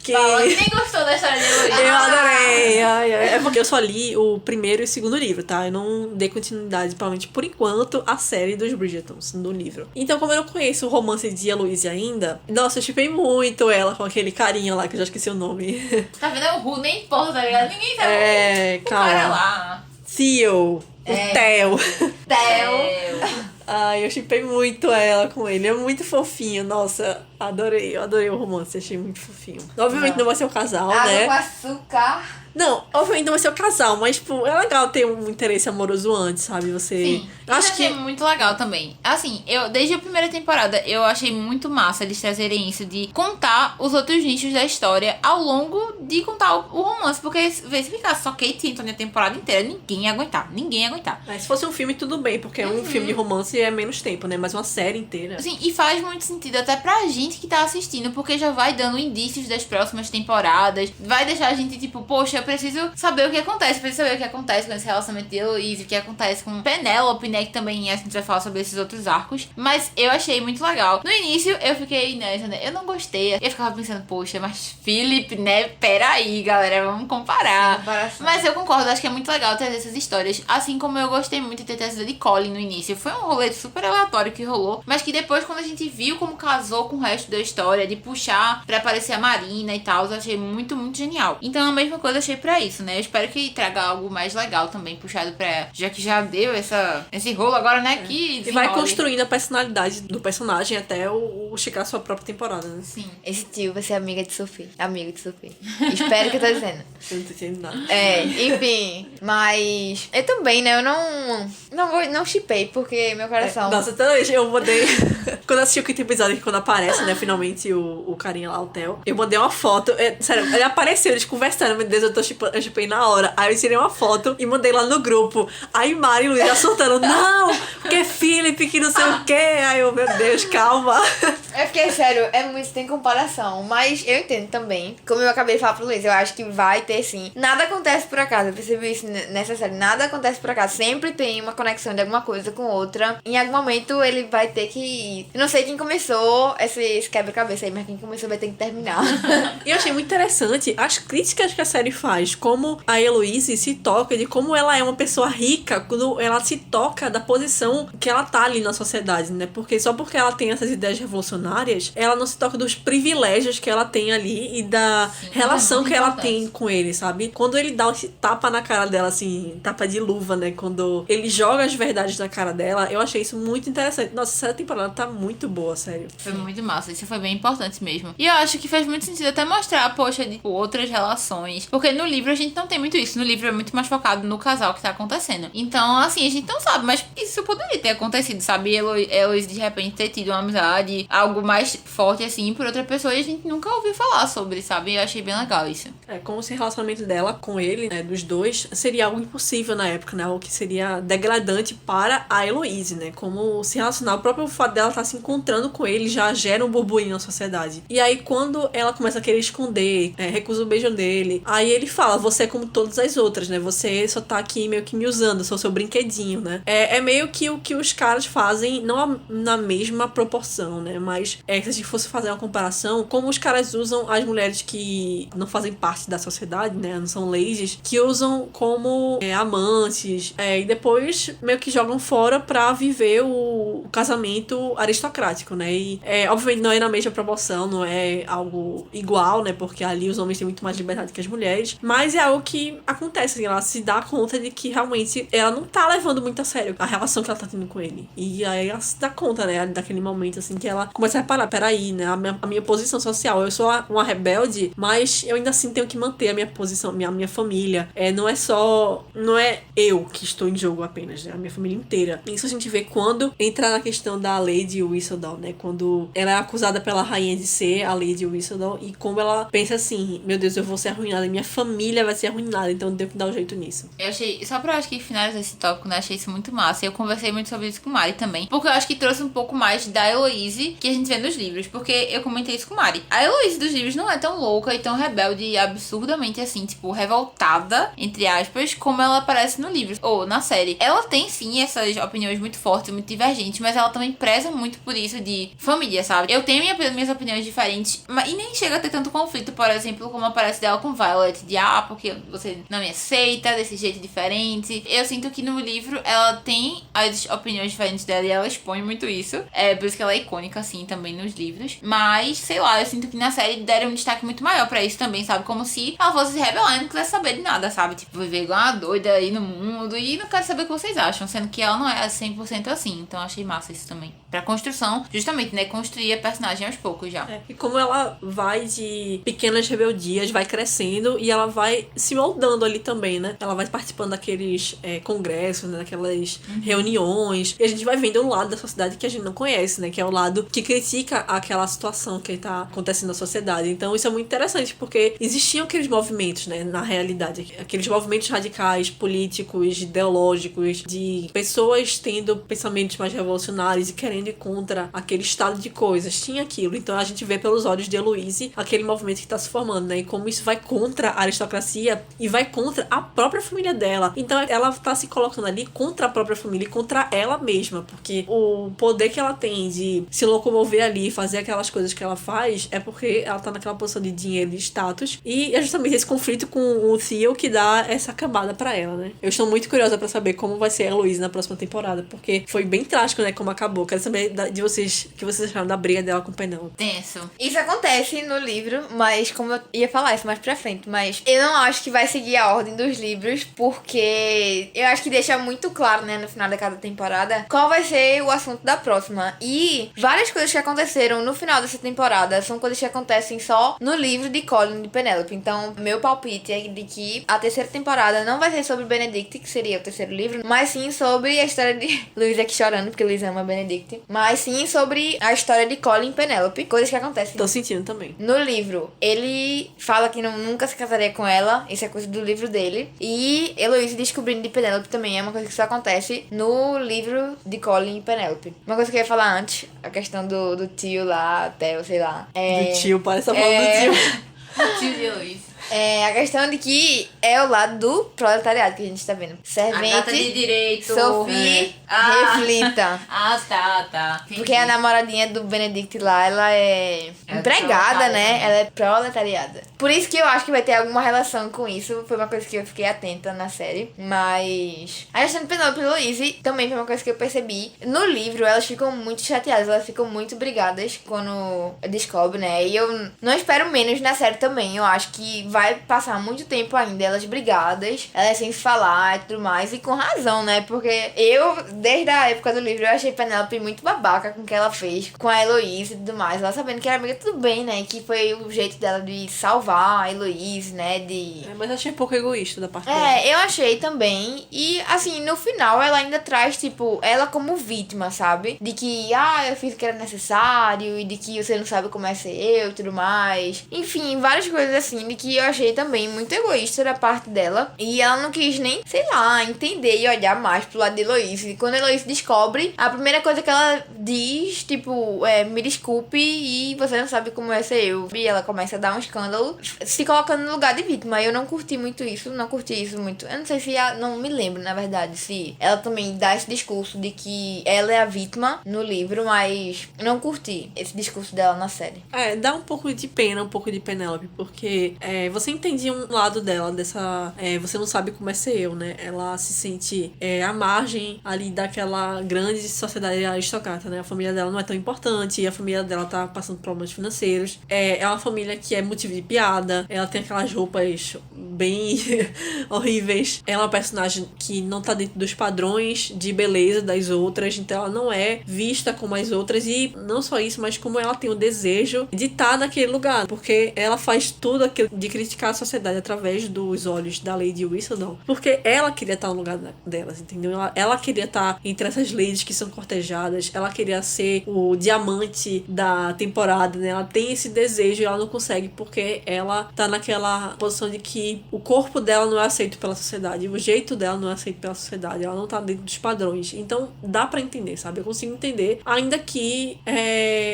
Que... Fala, quem gostou da história de Heloise? Eu adorei! É porque eu só li o primeiro e o segundo livro, tá? Eu não dei continuidade, provavelmente, por enquanto, à série dos Bridgertons, do livro. Então, como eu não conheço o romance de Heloise ainda, nossa, eu chipei muito ela com aquele carinha lá, que eu já esqueci o nome. Tá vendo? É o Ru, nem importa, tá ligado? Ninguém sabe. O cara lá. Theo. O Theo. Theo. Ai, eu chipei muito ela com ele. É muito fofinho. Nossa, adorei. Eu adorei o romance. Achei muito fofinho. Obviamente não vai ser o casal, né? Água com açúcar. Não, obviamente não vai ser o casal, mas, tipo, é legal ter um interesse amoroso antes, sabe? Você... Sim, eu achei muito legal também. Assim, desde a primeira temporada, eu achei muito massa eles trazerem isso de contar os outros nichos da história ao longo de contar o romance. Porque se ficasse só Kate e Anthony a temporada inteira, ninguém ia aguentar. Se fosse um filme, tudo bem, porque um filme de romance é menos tempo, né? Mas uma série inteira. Sim, e faz muito sentido até pra gente que tá assistindo, porque já vai dando indícios das próximas temporadas. Vai deixar a gente, tipo, poxa, eu preciso saber o que acontece. Preciso saber o que acontece com esse relacionamento de Heloise, o que acontece com Penélope, né? Que também a gente vai falar sobre esses outros arcos. Mas eu achei muito legal. No início, eu fiquei nessa, né? Eu não gostei. Eu ficava pensando, poxa, mas Philip, né? Peraí, galera, vamos comparar. Mas eu concordo, acho que é muito legal trazer essas histórias. Assim como eu gostei muito de ter trazido de Colin no início. Foi um rolê super aleatório que rolou. Mas que depois, quando a gente viu como casou com o resto da história, de puxar pra aparecer a Marina e tal, eu achei muito, muito genial. Então a mesma coisa eu achei pra isso, né? Eu espero que traga algo mais legal também, puxado pra... Já que já deu esse rolo agora, né? Que e vai construindo a personalidade do personagem até o chegar à sua própria temporada, né? Sim. Esse tio vai ser amiga de Sophie. Amigo de Sophie. Espero que eu tô dizendo. Eu não tô entendendo nada. Enfim. Mas eu também, né? Eu não shippei, porque meu coração... Nossa, então eu mandei... Quando eu assisti o quinto episódio, quando aparece, né, finalmente o carinha lá, o Theo, eu mandei uma foto. Sério, ele apareceu, eles conversando, meu Deus, eu shippei na hora. Aí eu tirei uma foto e mandei lá no grupo. Aí Mari e Luiz assoltando, não, porque é Philip, que não sei o quê. Aí eu, meu Deus, calma. É porque, sério, é muito sem comparação. Mas eu entendo também. Como eu acabei de falar pro Luiz, eu acho que vai ter sim. Nada acontece por acaso. Eu percebi isso nessa série. Nada acontece por acaso. Sempre tem uma conexão de alguma coisa com outra. Em algum momento ele vai ter que... Eu não sei quem começou esse quebra-cabeça aí, mas quem começou vai ter que terminar. E eu achei muito interessante as críticas que a série faz. Como a Heloise se toca de como ela é uma pessoa rica quando ela se toca da posição que ela tá ali na sociedade, né? Porque só porque ela tem essas ideias revolucionárias, ela não se toca dos privilégios que ela tem ali e da relação que ela tem com ele, sabe? Quando ele dá esse tapa na cara dela, assim, tapa de luva, né? Quando ele joga as verdades na cara dela, eu achei isso muito interessante. Nossa, essa temporada tá muito boa, sério. Foi muito massa, isso foi bem importante mesmo. E eu acho que faz muito sentido até mostrar, poxa, de outras relações. Porque no livro a gente não tem muito isso. No livro é muito mais focado no casal que tá acontecendo. Então, assim, a gente não sabe, mas isso poderia ter acontecido, sabe? Eloise de repente ter tido uma amizade, algo mais forte, assim, por outra pessoa e a gente nunca ouviu falar sobre, sabe? Eu achei bem legal isso. Como se o relacionamento dela com ele, né, dos dois, seria algo impossível na época, né? Algo que seria degradante para a Heloise, né? Como se relacionar, o próprio fato dela estar se encontrando com ele já gera um burburinho na sociedade. E aí, quando ela começa a querer esconder, recusa o beijo dele, aí ele fala, você é como todas as outras, né? Você só tá aqui meio que me usando, sou seu brinquedinho, né? É meio que o que os caras fazem, não na mesma proporção, né? Mas se a gente fosse fazer uma comparação, como os caras usam as mulheres que não fazem parte da sociedade, né? Não são ladies, que usam como amantes, e depois meio que jogam fora pra viver o casamento aristocrático, né? E obviamente não é na mesma proporção, não é algo igual, né? Porque ali os homens têm muito mais liberdade que as mulheres, mas é algo que acontece, assim, ela se dá conta de que realmente ela não tá levando muito a sério a relação que ela tá tendo com ele. E aí ela se dá conta, né? Daquele momento, assim, que ela começa a reparar, peraí, né? A minha posição social, eu sou uma rebelde, mas eu ainda assim tenho que manter a minha posição, a minha família. Não é eu que estou em jogo apenas, né? A minha família inteira. Isso a gente vê quando entra na questão da Lady Whistledown, né? Quando ela é acusada pela rainha de ser a Lady Whistledown e como ela pensa assim, meu Deus, eu vou ser arruinada, minha família vai ser arruinada, então eu tenho que dar um jeito nisso. Eu achei, só pra acho que finalizar esse tópico, né? Achei isso muito massa. E eu conversei muito sobre isso com Mari também. Porque eu acho que trouxe um pouco mais da Heloise que a gente vê nos livros. Porque eu comentei isso com Mari. A Heloise dos livros não é tão louca e tão rebelde e absurdamente assim, tipo, revoltada, entre aspas, como ela aparece no livro ou na série. Ela tem sim essas opiniões muito fortes, muito divergentes, mas ela também preza muito por isso de família, sabe? Eu tenho minhas opiniões diferentes, e nem chega a ter tanto conflito, por exemplo, como aparece dela com Violet, de porque você não me aceita desse jeito diferente. Eu sinto que no livro ela tem as opiniões diferentes dela e ela expõe muito isso. Por isso que ela é icônica, assim, também nos livros. Mas, sei lá, eu sinto que na série deram um destaque muito maior pra isso também, sabe? Como se ela fosse se rebelar e não quisesse saber de nada, sabe? Tipo, viver igual uma doida aí no mundo e não quero saber o que vocês acham, sendo que ela não é 100% assim. Então eu achei massa isso também. Pra construção, justamente, né? Construir a personagem aos poucos já. E como ela vai de pequenas rebeldias, vai crescendo e ela vai se moldando ali também, né? Ela vai participando daqueles congressos, né? Daquelas reuniões. E a gente vai vendo um lado da sociedade que a gente não conhece, né? Que é o lado que critica aquela situação que tá acontecendo na sociedade. Então isso é muito interessante, porque existiam aqueles movimentos, né? Na realidade. Aqueles movimentos radicais, políticos, ideológicos, de pessoas tendo pensamentos mais revolucionários e querendo ir contra aquele estado de coisas. Tinha aquilo. Então a gente vê pelos olhos de Heloise aquele movimento que tá se formando, né? E como isso vai contra a aristocracia e vai contra a própria família dela. Então ela tá se colocando ali contra a própria família e contra ela mesma, porque o poder que ela tem de se locomover ali e fazer aquelas coisas que ela faz é porque ela tá naquela posição de dinheiro e de status, e é justamente esse conflito com o Theo que dá essa camada pra ela, né? Eu estou muito curiosa pra saber como vai ser a Heloise na próxima temporada, porque foi bem trágico, né, como acabou. Quero saber de vocês, o que vocês acharam da briga dela com o Penélope. Tenso. Isso acontece no livro, mas como eu ia falar isso mais pra frente, mas eu não acho que vai seguir a ordem dos livros, porque eu acho que deixa muito claro, né, no final de cada temporada, qual vai ser o assunto da próxima. E várias coisas que aconteceram no final dessa temporada são coisas que acontecem só no livro de Colin e de Penélope. Então, meu palpite é de que a terceira temporada não vai ser sobre Benedict, que seria o terceiro livro, mas sim sobre a história de Luís aqui chorando, porque Luís ama Benedict, mas sim sobre a história de Colin e Penélope, coisas que acontecem. Tô sentindo também. No livro, ele fala que nunca se casaria com ela, isso é coisa do livro dele, e Heloise descobrindo de Penélope também é uma coisa que só acontece no livro de Colin e Penélope. Uma coisa que eu ia falar antes, a questão do tio lá, até, eu sei lá. Do tio, parece a falando do tio. Tio de Heloise. A questão de que é o lado do proletariado que a gente tá vendo. Servente, A gata de direito. Sophie, reflita. Tá. Entendi. Porque a namoradinha do Benedict lá, ela é empregada, né? também. Ela é proletariada. Por isso que eu acho que vai ter alguma relação com isso. Foi uma coisa que eu fiquei atenta na série. Mas a questão de Penélope e Louise também foi uma coisa que eu percebi. No livro, elas ficam muito chateadas. Elas ficam muito brigadas quando descobre, né? E eu não espero menos na série também. Eu acho que vai passar muito tempo ainda elas brigadas, elas sem se falar e tudo mais, e com razão, né? Porque eu, desde a época do livro, eu achei Penélope muito babaca com o que ela fez com a Heloise e tudo mais. Ela sabendo que era amiga, tudo bem, né? Que foi o jeito dela de salvar salvar a Heloise, né, de... Mas eu achei um pouco egoísta da parte dela. Eu achei também. E, assim, no final ela ainda traz, tipo, ela como vítima, sabe? De que, eu fiz o que era necessário e de que você não sabe como é ser eu e tudo mais. Enfim, várias coisas assim, de que eu achei também muito egoísta da parte dela. E ela não quis nem, sei lá, entender e olhar mais pro lado de Heloise. E quando a Heloise descobre, a primeira coisa que ela diz, tipo, me desculpe e você não sabe como é ser eu. E ela começa a dar um escândalo, se colocando no lugar de vítima. Eu não curti muito isso, não curti isso muito. Eu não sei se não me lembro, na verdade, se ela também dá esse discurso de que ela é a vítima no livro, mas não curti esse discurso dela na série. Dá um pouco de pena, um pouco de Penélope, porque você entendia um lado dela, dessa... você não sabe como é ser eu, né? Ela se sente à margem ali daquela grande sociedade aristocrata, né? A família dela não é tão importante, a família dela tá passando problemas financeiros. É uma família que é motivo de piada, ela tem aquelas roupas bem horríveis. Ela é uma personagem que não tá dentro dos padrões de beleza das outras, então ela não é vista como as outras, e não só isso, mas como ela tem o desejo de estar naquele lugar, porque ela faz tudo aquilo de criticar a sociedade através dos olhos da Lady Whistledown, porque ela queria estar no lugar delas, entendeu? Ela queria estar entre essas ladies que são cortejadas, ela queria ser o diamante da temporada, né? Ela tem esse desejo e ela não consegue porque ela tá naquela posição de que o corpo dela não é aceito pela sociedade, o jeito dela não é aceito pela sociedade, ela não tá dentro dos padrões. Então dá pra entender, sabe? Eu consigo entender, ainda que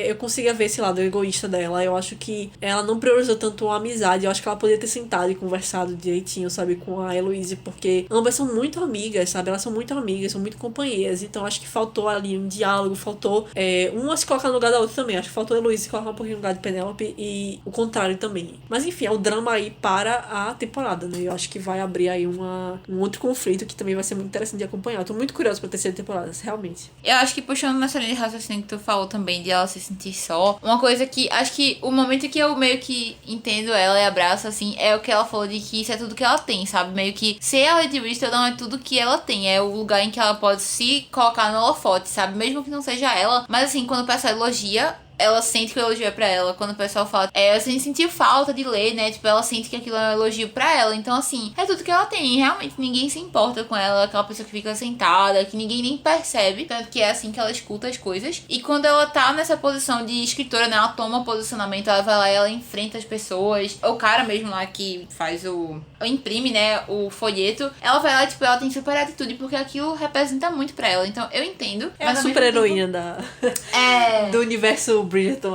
eu consiga ver esse lado egoísta dela. Eu acho que ela não priorizou tanto a amizade, eu acho que ela poderia ter sentado e conversado direitinho, sabe, com a Heloise, porque ambas são muito amigas, sabe? Elas são muito amigas, são muito companheiras, então acho que faltou ali um diálogo, faltou uma se colocar no lugar da outra também. Acho que faltou a Heloise se colocar um pouquinho no lugar de Penélope e o contrário também. Mas enfim, é o drama aí para a temporada, né? Eu acho que vai abrir aí um outro conflito que também vai ser muito interessante de acompanhar. Eu tô muito curiosa pra terceira temporada, realmente. Eu acho que puxando nessa linha de raciocínio que tu falou também, de ela se sentir só, uma coisa que acho que o momento que eu meio que entendo ela e abraço, assim, é o que ela falou de que isso é tudo que ela tem, sabe? Meio que ser a Lady Whistledown é tudo que ela tem, é o lugar em que ela pode se colocar no holofote, sabe? Mesmo que não seja ela, mas assim, quando o pessoal elogia, ela sente que o elogio é pra ela. Quando o pessoal fala, assim, sentiu falta de ler, né? Tipo, ela sente que aquilo é um elogio pra ela. Então, assim, é tudo que ela tem. E realmente ninguém se importa com ela. Aquela pessoa que fica sentada, que ninguém nem percebe. Tanto que é assim que ela escuta as coisas. E quando ela tá nessa posição de escritora, né? Ela toma posicionamento, ela vai lá e ela enfrenta as pessoas. O cara mesmo lá que faz imprime, né? O folheto. Ela vai lá e, tipo, ela tem super atitude, porque aquilo representa muito pra ela. Então, eu entendo. É a super heroína do universo Bridgerton.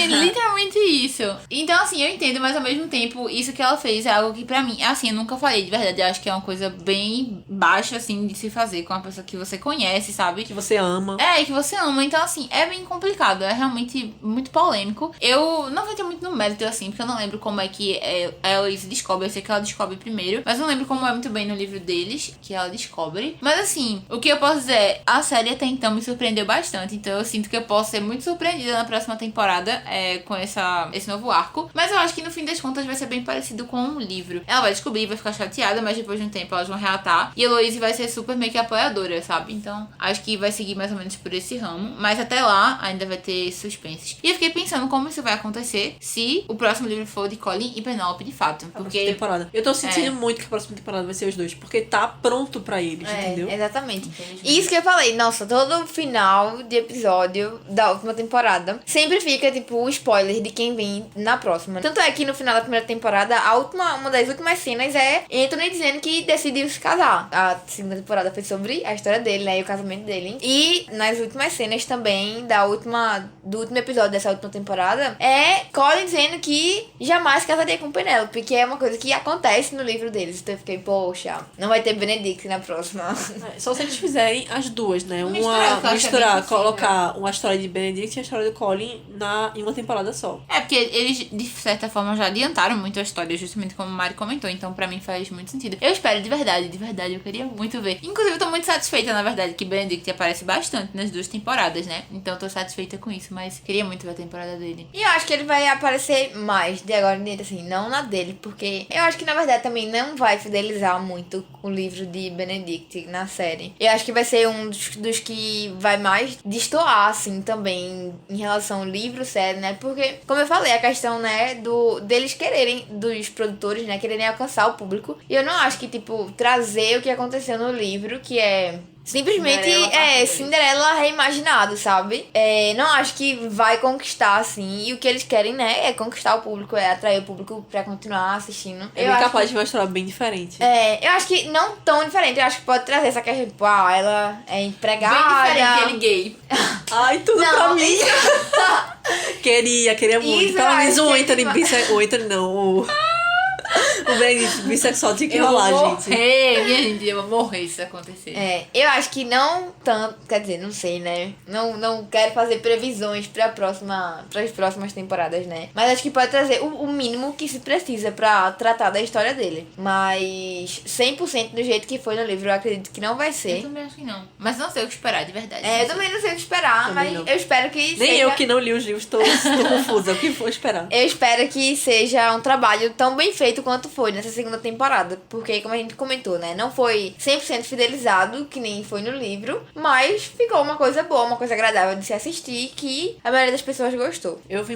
Literalmente isso. Então, assim, eu entendo, mas ao mesmo tempo, isso que ela fez é algo que pra mim, assim, eu nunca falei, de verdade, eu acho que é uma coisa bem baixa, assim, de se fazer com uma pessoa que você conhece, sabe? Que você ama. Que você ama. Então, assim, é bem complicado, é realmente muito polêmico. Eu não vou ter muito no mérito, assim, porque eu não lembro como é que a Heloise descobre. Eu sei que ela descobre primeiro, mas eu não lembro como é muito bem no livro deles, que ela descobre. Mas, assim, o que eu posso dizer é, a série até então me surpreendeu bastante, então eu sinto que eu posso ser muito surpreendida na próxima temporada com esse novo arco. Mas eu acho que no fim das contas vai ser bem parecido com um livro. Ela vai descobrir, vai ficar chateada, mas depois de um tempo elas vão reatar. E a Heloise vai ser super meio que apoiadora, sabe? Então acho que vai seguir mais ou menos por esse ramo. Mas até lá ainda vai ter suspenses. E eu fiquei pensando como isso vai acontecer se o próximo livro for de Colin e Penélope de fato. Porque temporada. Eu tô sentindo muito que a próxima temporada vai ser os dois. Porque tá pronto pra eles, entendeu? Exatamente. Isso que eu falei. Nossa, todo final de episódio da última temporada sempre fica, tipo, o spoiler de quem vem na próxima. Tanto é que no final da primeira temporada, uma das últimas cenas é Anthony dizendo que decidiu se casar. A segunda temporada foi sobre a história dele, né? E o casamento dele. E nas últimas cenas também do último episódio dessa última temporada, é Colin dizendo que jamais casaria com Penélope, que é uma coisa que acontece no livro deles. Então eu fiquei, poxa, não vai ter Benedict na próxima. Só se eles fizerem as duas, né? Misturar, colocar uma história de Benedict e a história do Colin em uma temporada só. Porque eles, de certa forma, já adiantaram muito a história, justamente como o Mari comentou. Então, pra mim, faz muito sentido. Eu espero, de verdade, eu queria muito ver. Inclusive, eu tô muito satisfeita, na verdade, que Benedict aparece bastante nas duas temporadas, né? Então, eu tô satisfeita com isso, mas queria muito ver a temporada dele. E eu acho que ele vai aparecer mais de agora em diante, assim, não na dele, porque eu acho que, na verdade, também não vai fidelizar muito o livro de Benedict na série. Eu acho que vai ser um dos que vai mais destoar, assim, também, em relação relação livro-série, né? Porque, como eu falei, a questão, né, deles quererem, dos produtores, né, quererem alcançar o público. E eu não acho que, tipo, trazer o que aconteceu no livro, que é simplesmente Cinderela reimaginado, sabe? Não acho que vai conquistar, assim. E o que eles querem, né, é conquistar o público, é atrair o público pra continuar assistindo. É bem capaz de mostrar bem diferente. Eu acho que não tão diferente. Eu acho que pode trazer essa questão, tipo, ela é empregada. Bem diferente, ele gay. Ai, tudo Não, pra mim. Queria muito. Isso, Pelo eu menos acho o que Anthony ele o Anthony não, o Benedict bissexual tinha que Eu rolar, vou gente. morrer, minha gente, eu vou morrer se isso acontecer. Eu acho que não tanto, quer dizer, não sei, né? Não quero fazer previsões para as próximas temporadas, né? Mas acho que pode trazer o mínimo que se precisa pra tratar da história dele. Mas 100% do jeito que foi no livro, eu acredito que não vai Eu ser. também acho que não. Mas não sei o que esperar, de verdade. Eu também não sei o que esperar, Também mas não. eu espero que Nem seja... eu que não li os livros, tô confusa. O que vou esperar? Eu espero que seja um trabalho tão bem feito quanto foi nessa segunda temporada. Porque, como a gente comentou, né? Não foi 100% fidelizado, que nem foi no livro. Mas ficou uma coisa boa, uma coisa agradável de se assistir, que a maioria das pessoas gostou. Eu vi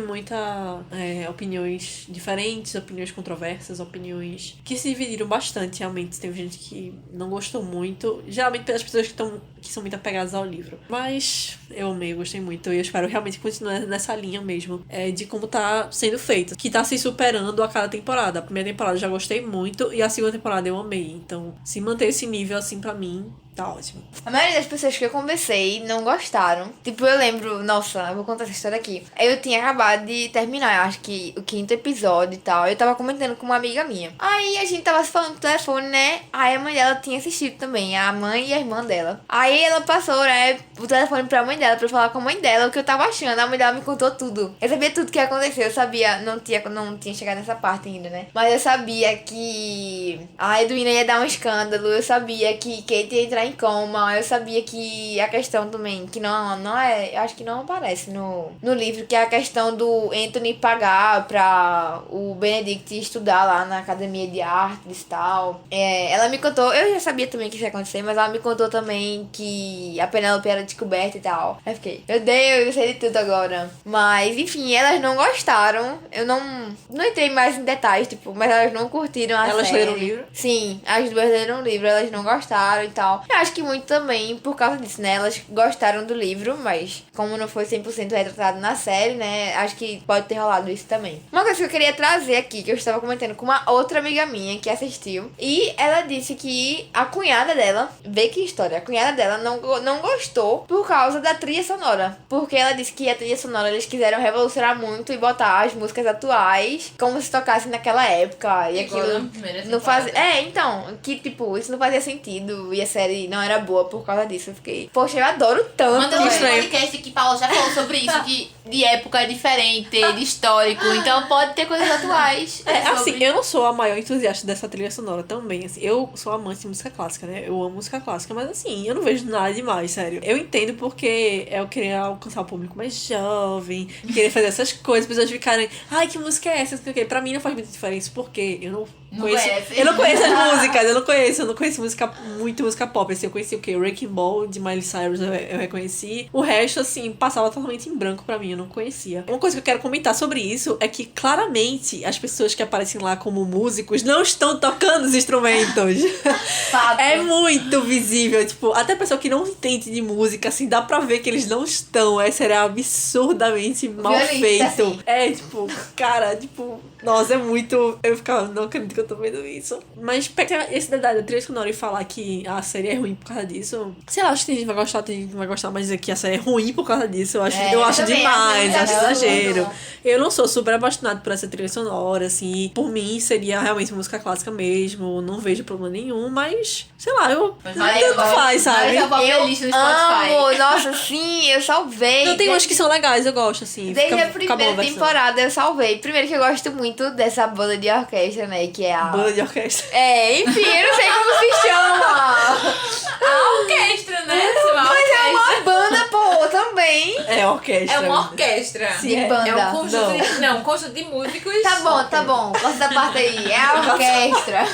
opiniões diferentes, opiniões controversas, opiniões que se dividiram bastante, realmente. Teve gente que não gostou muito. Geralmente pelas pessoas que são muito apegadas ao livro. Mas eu amei, eu gostei muito. E eu espero realmente continuar nessa linha mesmo. De como tá sendo feito. Que tá se superando a cada temporada. A primeira temporada eu já gostei muito. E a segunda temporada eu amei. Então, se manter esse nível assim pra mim, tá ótimo. A maioria das pessoas que eu conversei não gostaram. Tipo, eu lembro... Nossa, eu vou contar essa história aqui. Eu tinha acabado de terminar, eu acho que o 5º episódio e tal. Eu tava comentando com uma amiga minha. Aí a gente tava se falando no telefone, né? Aí a mãe dela tinha assistido também. A mãe e a irmã dela. Aí ela passou, né? O telefone pra mãe dela, pra eu falar com a mãe dela o que eu tava achando. A mãe dela me contou tudo. Eu sabia tudo que ia acontecer. Eu sabia... Não tinha chegado nessa parte ainda, né? Mas eu sabia que a Edwina ia dar um escândalo. Eu sabia que Kate ia entrar em coma. Eu sabia que a questão também, que não é... Eu acho que não aparece no livro, que é a questão do Anthony pagar pra o Benedict estudar lá na academia de artes e tal. Ela me contou... Eu já sabia também que isso ia acontecer, mas ela me contou também que a Penélope era descoberta e tal. Aí eu fiquei, meu Deus, eu sei de tudo agora. Mas, enfim, elas não gostaram. Eu não entrei mais em detalhes, tipo, mas elas não curtiram a série. Elas leram o livro? Sim, as duas leram o livro, elas não gostaram e tal. Eu acho que muito também por causa disso, né? Elas gostaram do livro, mas como não foi 100% retratado na série, né? Acho que pode ter rolado isso também. Uma coisa que eu queria trazer aqui, que eu estava comentando com uma outra amiga minha que assistiu, e ela disse que a cunhada dela, vê que história, a cunhada dela não gostou por causa da trilha sonora. Porque ela disse que a trilha sonora eles quiseram revolucionar muito e botar as músicas atuais como se tocasse naquela época. E Igual aquilo na primeira não fazia. temporada. Então, que tipo, isso não fazia sentido. E a série não era boa por causa disso. Eu fiquei, poxa, eu adoro tanto. Manda um estranho. podcast que Paula já falou sobre isso, de época diferente, de histórico. Então pode ter coisas atuais. Assim, eu não sou a maior entusiasta dessa trilha sonora também, assim. Eu sou amante de música clássica, né? Eu amo música clássica, mas assim, eu não vejo nada demais, sério. Eu entendo porque eu queria alcançar o público mais jovem, querer fazer essas coisas, pessoas ficarem, ai, que música é essa? Pra mim não faz muita diferença, porque eu não conheço. conhece. Eu não conheço as músicas, eu não conheço muita música pop. Assim, eu conheci o quê? Wrecking Ball, de Miley Cyrus, eu reconheci. O resto, assim, passava totalmente em branco pra mim, eu não conhecia. Uma coisa que eu quero comentar sobre isso é que, claramente, as pessoas que aparecem lá como músicos não estão tocando os instrumentos. Fato. É muito visível, tipo, até a pessoa que não entende de música, assim, dá pra ver que eles não estão. Essa era absurdamente mal Violenta, feito. assim. Tipo, cara, tipo, nossa, é muito... Eu ficava, não acredito que eu tô vendo isso. Mas pegar esse detalhe da trilha sonora e falar que a série é ruim por causa disso, sei lá, acho que tem gente que vai gostar, tem gente que não vai gostar, mas dizer que a série é ruim por causa disso, eu acho também, demais, acho absurdo. exagero. Eu não sou super apaixonada por essa trilha sonora, assim, por mim seria realmente música clássica mesmo, não vejo problema nenhum, mas, sei lá, tanto faz, sabe? Vai salvar a Eu playlist no Spotify. amo, nossa, sim, eu salvei. Eu tenho umas que são legais, eu gosto, assim. Desde a fica boa primeira versão. temporada eu salvei. Primeiro que eu gosto muito dessa banda de orquestra, né? Que é a... Banda de orquestra. Enfim, eu não sei como se chama. A orquestra, né? Mas é uma banda, pô, também. É orquestra. É uma orquestra. De é- banda. É um conjunto Não. de... Não, um conjunto de músicos. Tá bom. Corta essa parte aí. É a orquestra.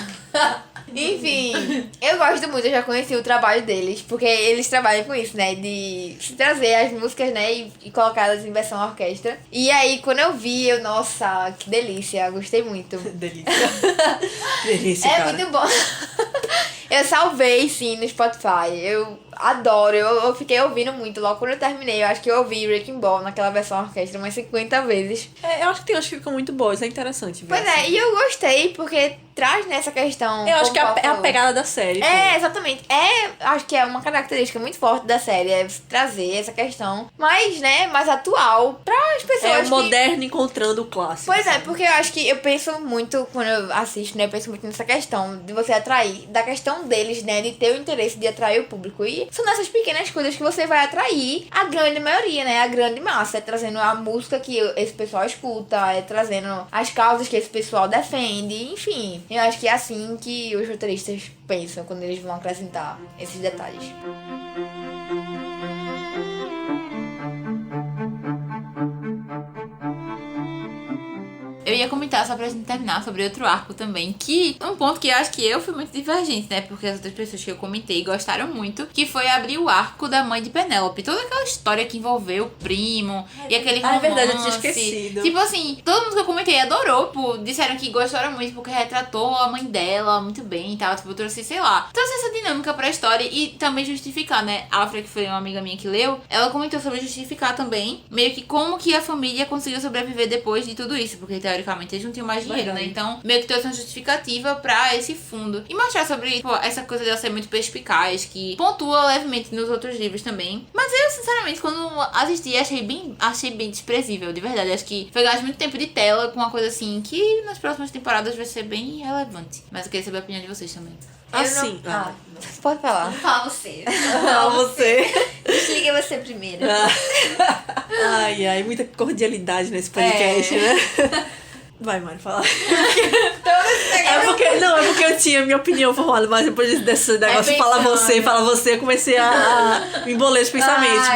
Enfim, eu gosto muito, eu já conheci o trabalho deles, porque eles trabalham com isso, né? De se trazer as músicas, né? E colocá-las em versão orquestra. E aí, quando eu vi, nossa, que delícia, gostei muito. Delícia. Delícia, É cara. muito bom. Eu salvei, sim, no Spotify. Eu adoro. Eu fiquei ouvindo muito. Logo quando eu terminei, eu acho que eu ouvi Wrecking Ball naquela versão orquestra umas 50 vezes. Eu acho que tem umas que ficam muito boas, é interessante ver. Pois assim. é, e eu gostei porque traz nessa questão. Eu acho que é como a falou. pegada da série. É, exatamente. Acho que é uma característica muito forte da série, é trazer essa questão mais, né, mais atual para as pessoas. É o moderno encontrando o clássico. Pois é, sabe? porque eu acho que eu penso muito, quando eu assisto, né, eu penso muito nessa questão de você atrair, da questão deles, né, de ter o interesse de atrair o público. E são nessas pequenas coisas que você vai atrair a grande maioria, né, a grande massa. É trazendo a música que esse pessoal escuta, é trazendo as causas que esse pessoal defende, enfim. Eu acho que é assim que os roteiristas pensam quando eles vão acrescentar esses detalhes. Eu ia comentar, só pra gente terminar, sobre outro arco também, que um ponto que eu acho que eu fui muito divergente, né? Porque as outras pessoas que eu comentei gostaram muito, que foi abrir o arco da mãe de Penélope. Toda aquela história que envolveu o primo e aquele romance. É verdade, eu tinha esquecido. Tipo assim, todo mundo que eu comentei adorou, pô, disseram que gostaram muito porque retratou a mãe dela muito bem e tal. Tipo, trouxe, sei lá, trouxe essa dinâmica pra história e também justificar, né? A Alfred, que foi uma amiga minha que leu, ela comentou sobre justificar também, meio que como que a família conseguiu sobreviver depois de tudo isso, porque teoricamente eles não tinham mais dinheiro, né? Então, meio que trouxe uma justificativa pra esse fundo. E mostrar sobre, tipo, essa coisa dela ser muito perspicaz, que pontua levemente nos outros livros também. Mas eu, sinceramente, quando assisti, achei bem desprezível, de verdade. Acho que foi gasto muito tempo de tela com uma coisa assim que nas próximas temporadas vai ser bem relevante. Mas eu queria saber a opinião de vocês também. Assim. Pode falar. Fala você. Você. Desliga você primeiro. Ai, ai, muita cordialidade nesse podcast, né? Vai, Mari, fala. É porque eu tinha minha opinião formada, mas depois desse negócio, fala você, eu comecei a me embolar os pensamentos.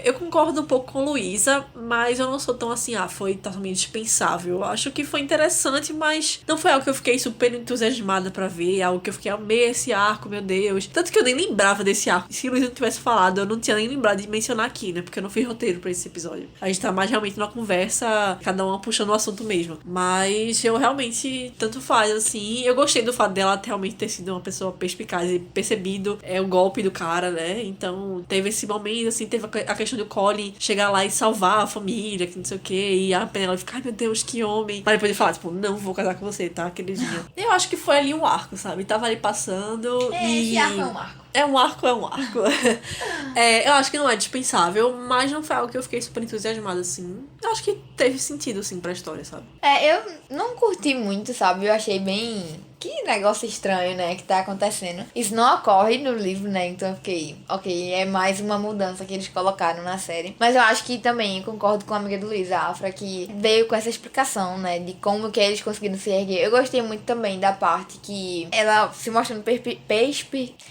Eu concordo um pouco com Luísa, mas eu não sou tão assim, foi totalmente dispensável. Eu acho que foi interessante, mas não foi algo que eu fiquei super entusiasmada pra ver, algo que eu fiquei, amei esse arco, meu Deus. Tanto que eu nem lembrava desse arco. Se Luísa não tivesse falado, eu não tinha nem lembrado de mencionar aqui, né? Porque eu não fiz roteiro pra esse episódio. A gente tá mais realmente numa conversa, cada uma puxando o assunto mesmo. Mas eu realmente, tanto faz, assim. Eu gostei do fato dela realmente ter sido uma pessoa perspicaz e percebido o golpe do cara, né? Então, teve esse momento, assim, teve a questão do Colin chegar lá e salvar a família, que não sei o quê, e a Penélope ficar, ai meu Deus, que homem. Mas depois de falar, tipo, não vou casar com você, tá, queridinha? Eu acho que foi ali um arco, sabe? Tava ali passando Esse arco é um arco. É um arco. Eu acho que não é dispensável, mas não foi algo que eu fiquei super entusiasmada, assim. Eu acho que teve sentido, assim, pra história, sabe? Eu não curti muito, sabe? Eu achei bem... Que negócio estranho, né, que tá acontecendo. Isso não ocorre no livro, né, então eu fiquei... Ok, é mais uma mudança que eles colocaram na série. Mas eu acho que também concordo com a amiga do Luiz, a Afra, que veio com essa explicação, né, de como que eles conseguiram se erguer. Eu gostei muito também da parte que ela se mostrando perspicaz.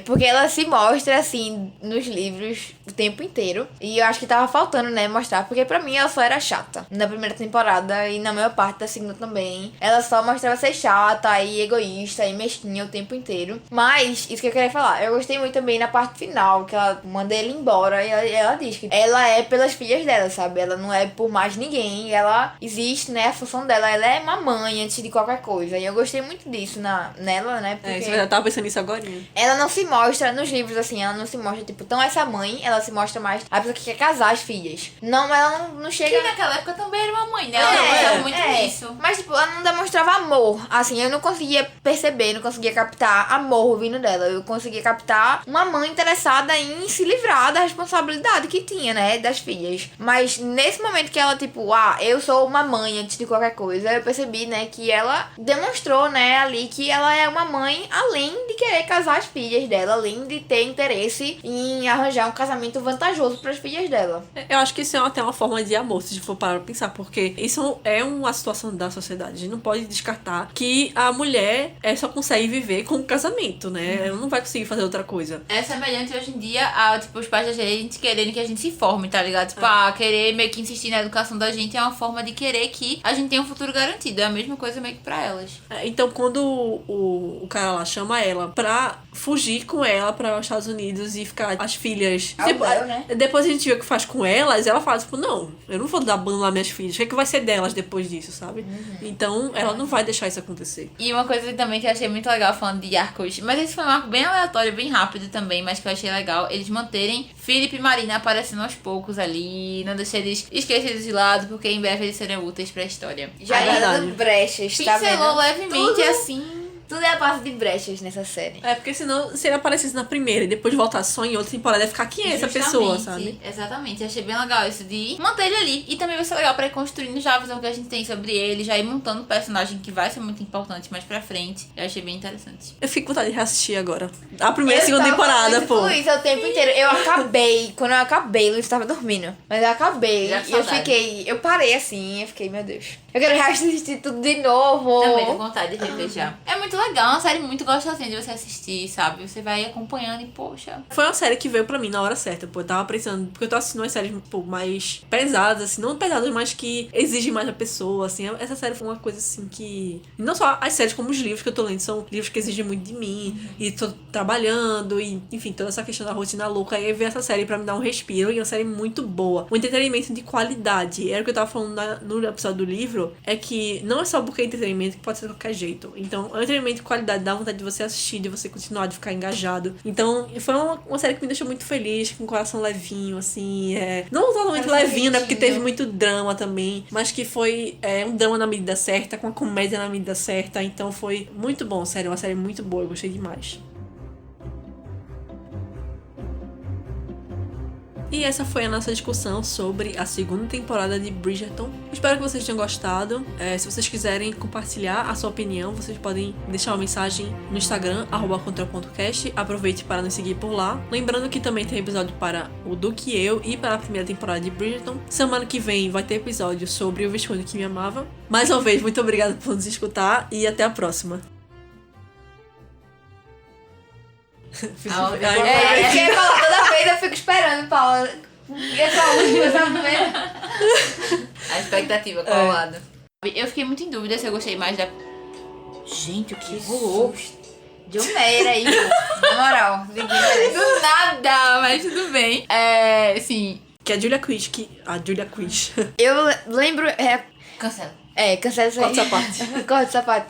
Porque ela se mostra, assim, nos livros o tempo inteiro. E eu acho que tava faltando, né, mostrar. Porque pra mim ela só era chata na primeira temporada e na maior parte da segunda também. Ela só mostrava ser chata e egoísta e mesquinha o tempo inteiro. Mas, isso que eu queria falar, eu gostei muito também na parte final, que ela manda ele embora e ela diz que ela é pelas filhas dela, sabe? Ela não é por mais ninguém. Ela existe, né, a função dela. Ela é uma mãe antes de qualquer coisa. E eu gostei muito disso nela, né? Porque Eu tava pensando nisso agora. ela não se mostra, nos livros assim, ela não se mostra, tipo, tão essa mãe, ela se mostra mais a pessoa que quer casar as filhas. Não, ela não chega... Que naquela época também era uma mãe, né? Ela demonstrava muito isso. Mas, tipo, ela não demonstrava amor. Assim, eu não conseguia perceber, não conseguia captar amor vindo dela. Eu conseguia captar uma mãe interessada em se livrar da responsabilidade que tinha, né, das filhas. Mas nesse momento que ela, tipo, eu sou uma mãe antes de qualquer coisa, eu percebi, né, que ela demonstrou, né, ali que ela é uma mãe além de querer casar as filhas. filhas dela, além de ter interesse em arranjar um casamento vantajoso para as filhas dela. Eu acho que isso é até uma forma de amor, se a gente for parar pra pensar, porque isso é uma situação da sociedade. A gente não pode descartar que a mulher só consegue viver com o casamento, né? Ela não vai conseguir fazer outra coisa. É semelhante hoje em dia a, tipo, os pais da gente querendo que a gente se forme, tá ligado? Tipo, querer meio que insistir na educação da gente é uma forma de querer que a gente tenha um futuro garantido. É a mesma coisa meio que pra elas. Então, quando o cara lá chama ela pra fugir com ela pra Estados Unidos e ficar as filhas... Aluguel, né? Depois a gente vê o que faz com elas, ela fala, tipo, não, eu não vou dar bando lá minhas filhas. O que é que vai ser delas depois disso, sabe? Então, ela não vai deixar isso acontecer. E uma coisa também que eu achei muito legal falando de arcos, mas esse foi um arco bem aleatório, bem rápido também, mas que eu achei legal, eles manterem Philip e Marina aparecendo aos poucos ali, não deixar eles esquecidos de lado, porque em breve eles serão úteis pra história. Já É verdade. dando brechas, tá vendo? Pincelou levemente Tudo- assim. Tudo é a base de brechas nessa série. Porque senão, se ele aparecesse na primeira e depois voltasse só em outra temporada, ia ficar quem é essa pessoa, Justamente, sabe? Exatamente, achei bem legal isso de manter ele ali. E também vai ser legal pra ir construindo já a visão que a gente tem sobre ele, já ir montando um personagem que vai ser muito importante mais pra frente. Eu achei bem interessante. Eu fico com vontade de reassistir agora. A primeira e a Eu segunda tava temporada, falando pô. com Luiz o tempo inteiro. Eu acabei. Quando eu acabei, Luiz tava dormindo. Mas eu acabei. Já E eu saudade. fiquei. Eu parei assim. Eu fiquei, meu Deus. Eu quero reassistir tudo de novo. Também tô com vontade de rever já. É muito legal, uma série muito gostosinha de você assistir, sabe? Você vai acompanhando e, poxa... Foi uma série que veio pra mim na hora certa, pô. Eu tava pensando, porque eu tô assistindo umas séries, pô, mais pesadas, assim, não pesadas, mas que exigem mais da pessoa, assim. Essa série foi uma coisa, assim, que... Não só as séries, como os livros que eu tô lendo, são livros que exigem muito de mim, e tô trabalhando, e, enfim, toda essa questão da rotina louca. Aí eu vi essa série pra me dar um respiro, e é uma série muito boa. Um entretenimento de qualidade. Era o que eu tava falando no episódio do livro, é que não é só porque é entretenimento que pode ser de qualquer jeito. Então, é um entretenimento de qualidade, dá vontade de você assistir, de você continuar, de ficar engajado. Então, foi uma série que me deixou muito feliz, com o coração levinho, assim. Não totalmente Coração levinho, né? Porque quentinho. teve muito drama também. Mas que foi um drama na medida certa, com a comédia na medida certa. Então, foi muito bom, sério. Uma série muito boa, eu gostei demais. E essa foi a nossa discussão sobre a segunda temporada de Bridgerton. Espero que vocês tenham gostado. Se vocês quiserem compartilhar a sua opinião, vocês podem deixar uma mensagem no Instagram, @control.cast. Aproveite para nos seguir por lá. Lembrando que também tem episódio para o Duque e Eu e para a primeira temporada de Bridgerton. Semana que vem vai ter episódio sobre o Visconde que me amava. Mais uma vez, muito obrigada por nos escutar e até a próxima. É que Paula, toda vez eu fico esperando, Paula. Essa última, essa primeira. A expectativa, qual lado? Eu fiquei muito em dúvida se eu gostei mais da... Gente, o que rolou? De um Meyer aí, pô. Na moral, ninguém merece. Do nada, mas tudo bem. Sim. Que a Julia Quist, Eu lembro. Cancela. Cancela isso aí. Corta essa parte. Corta essa parte.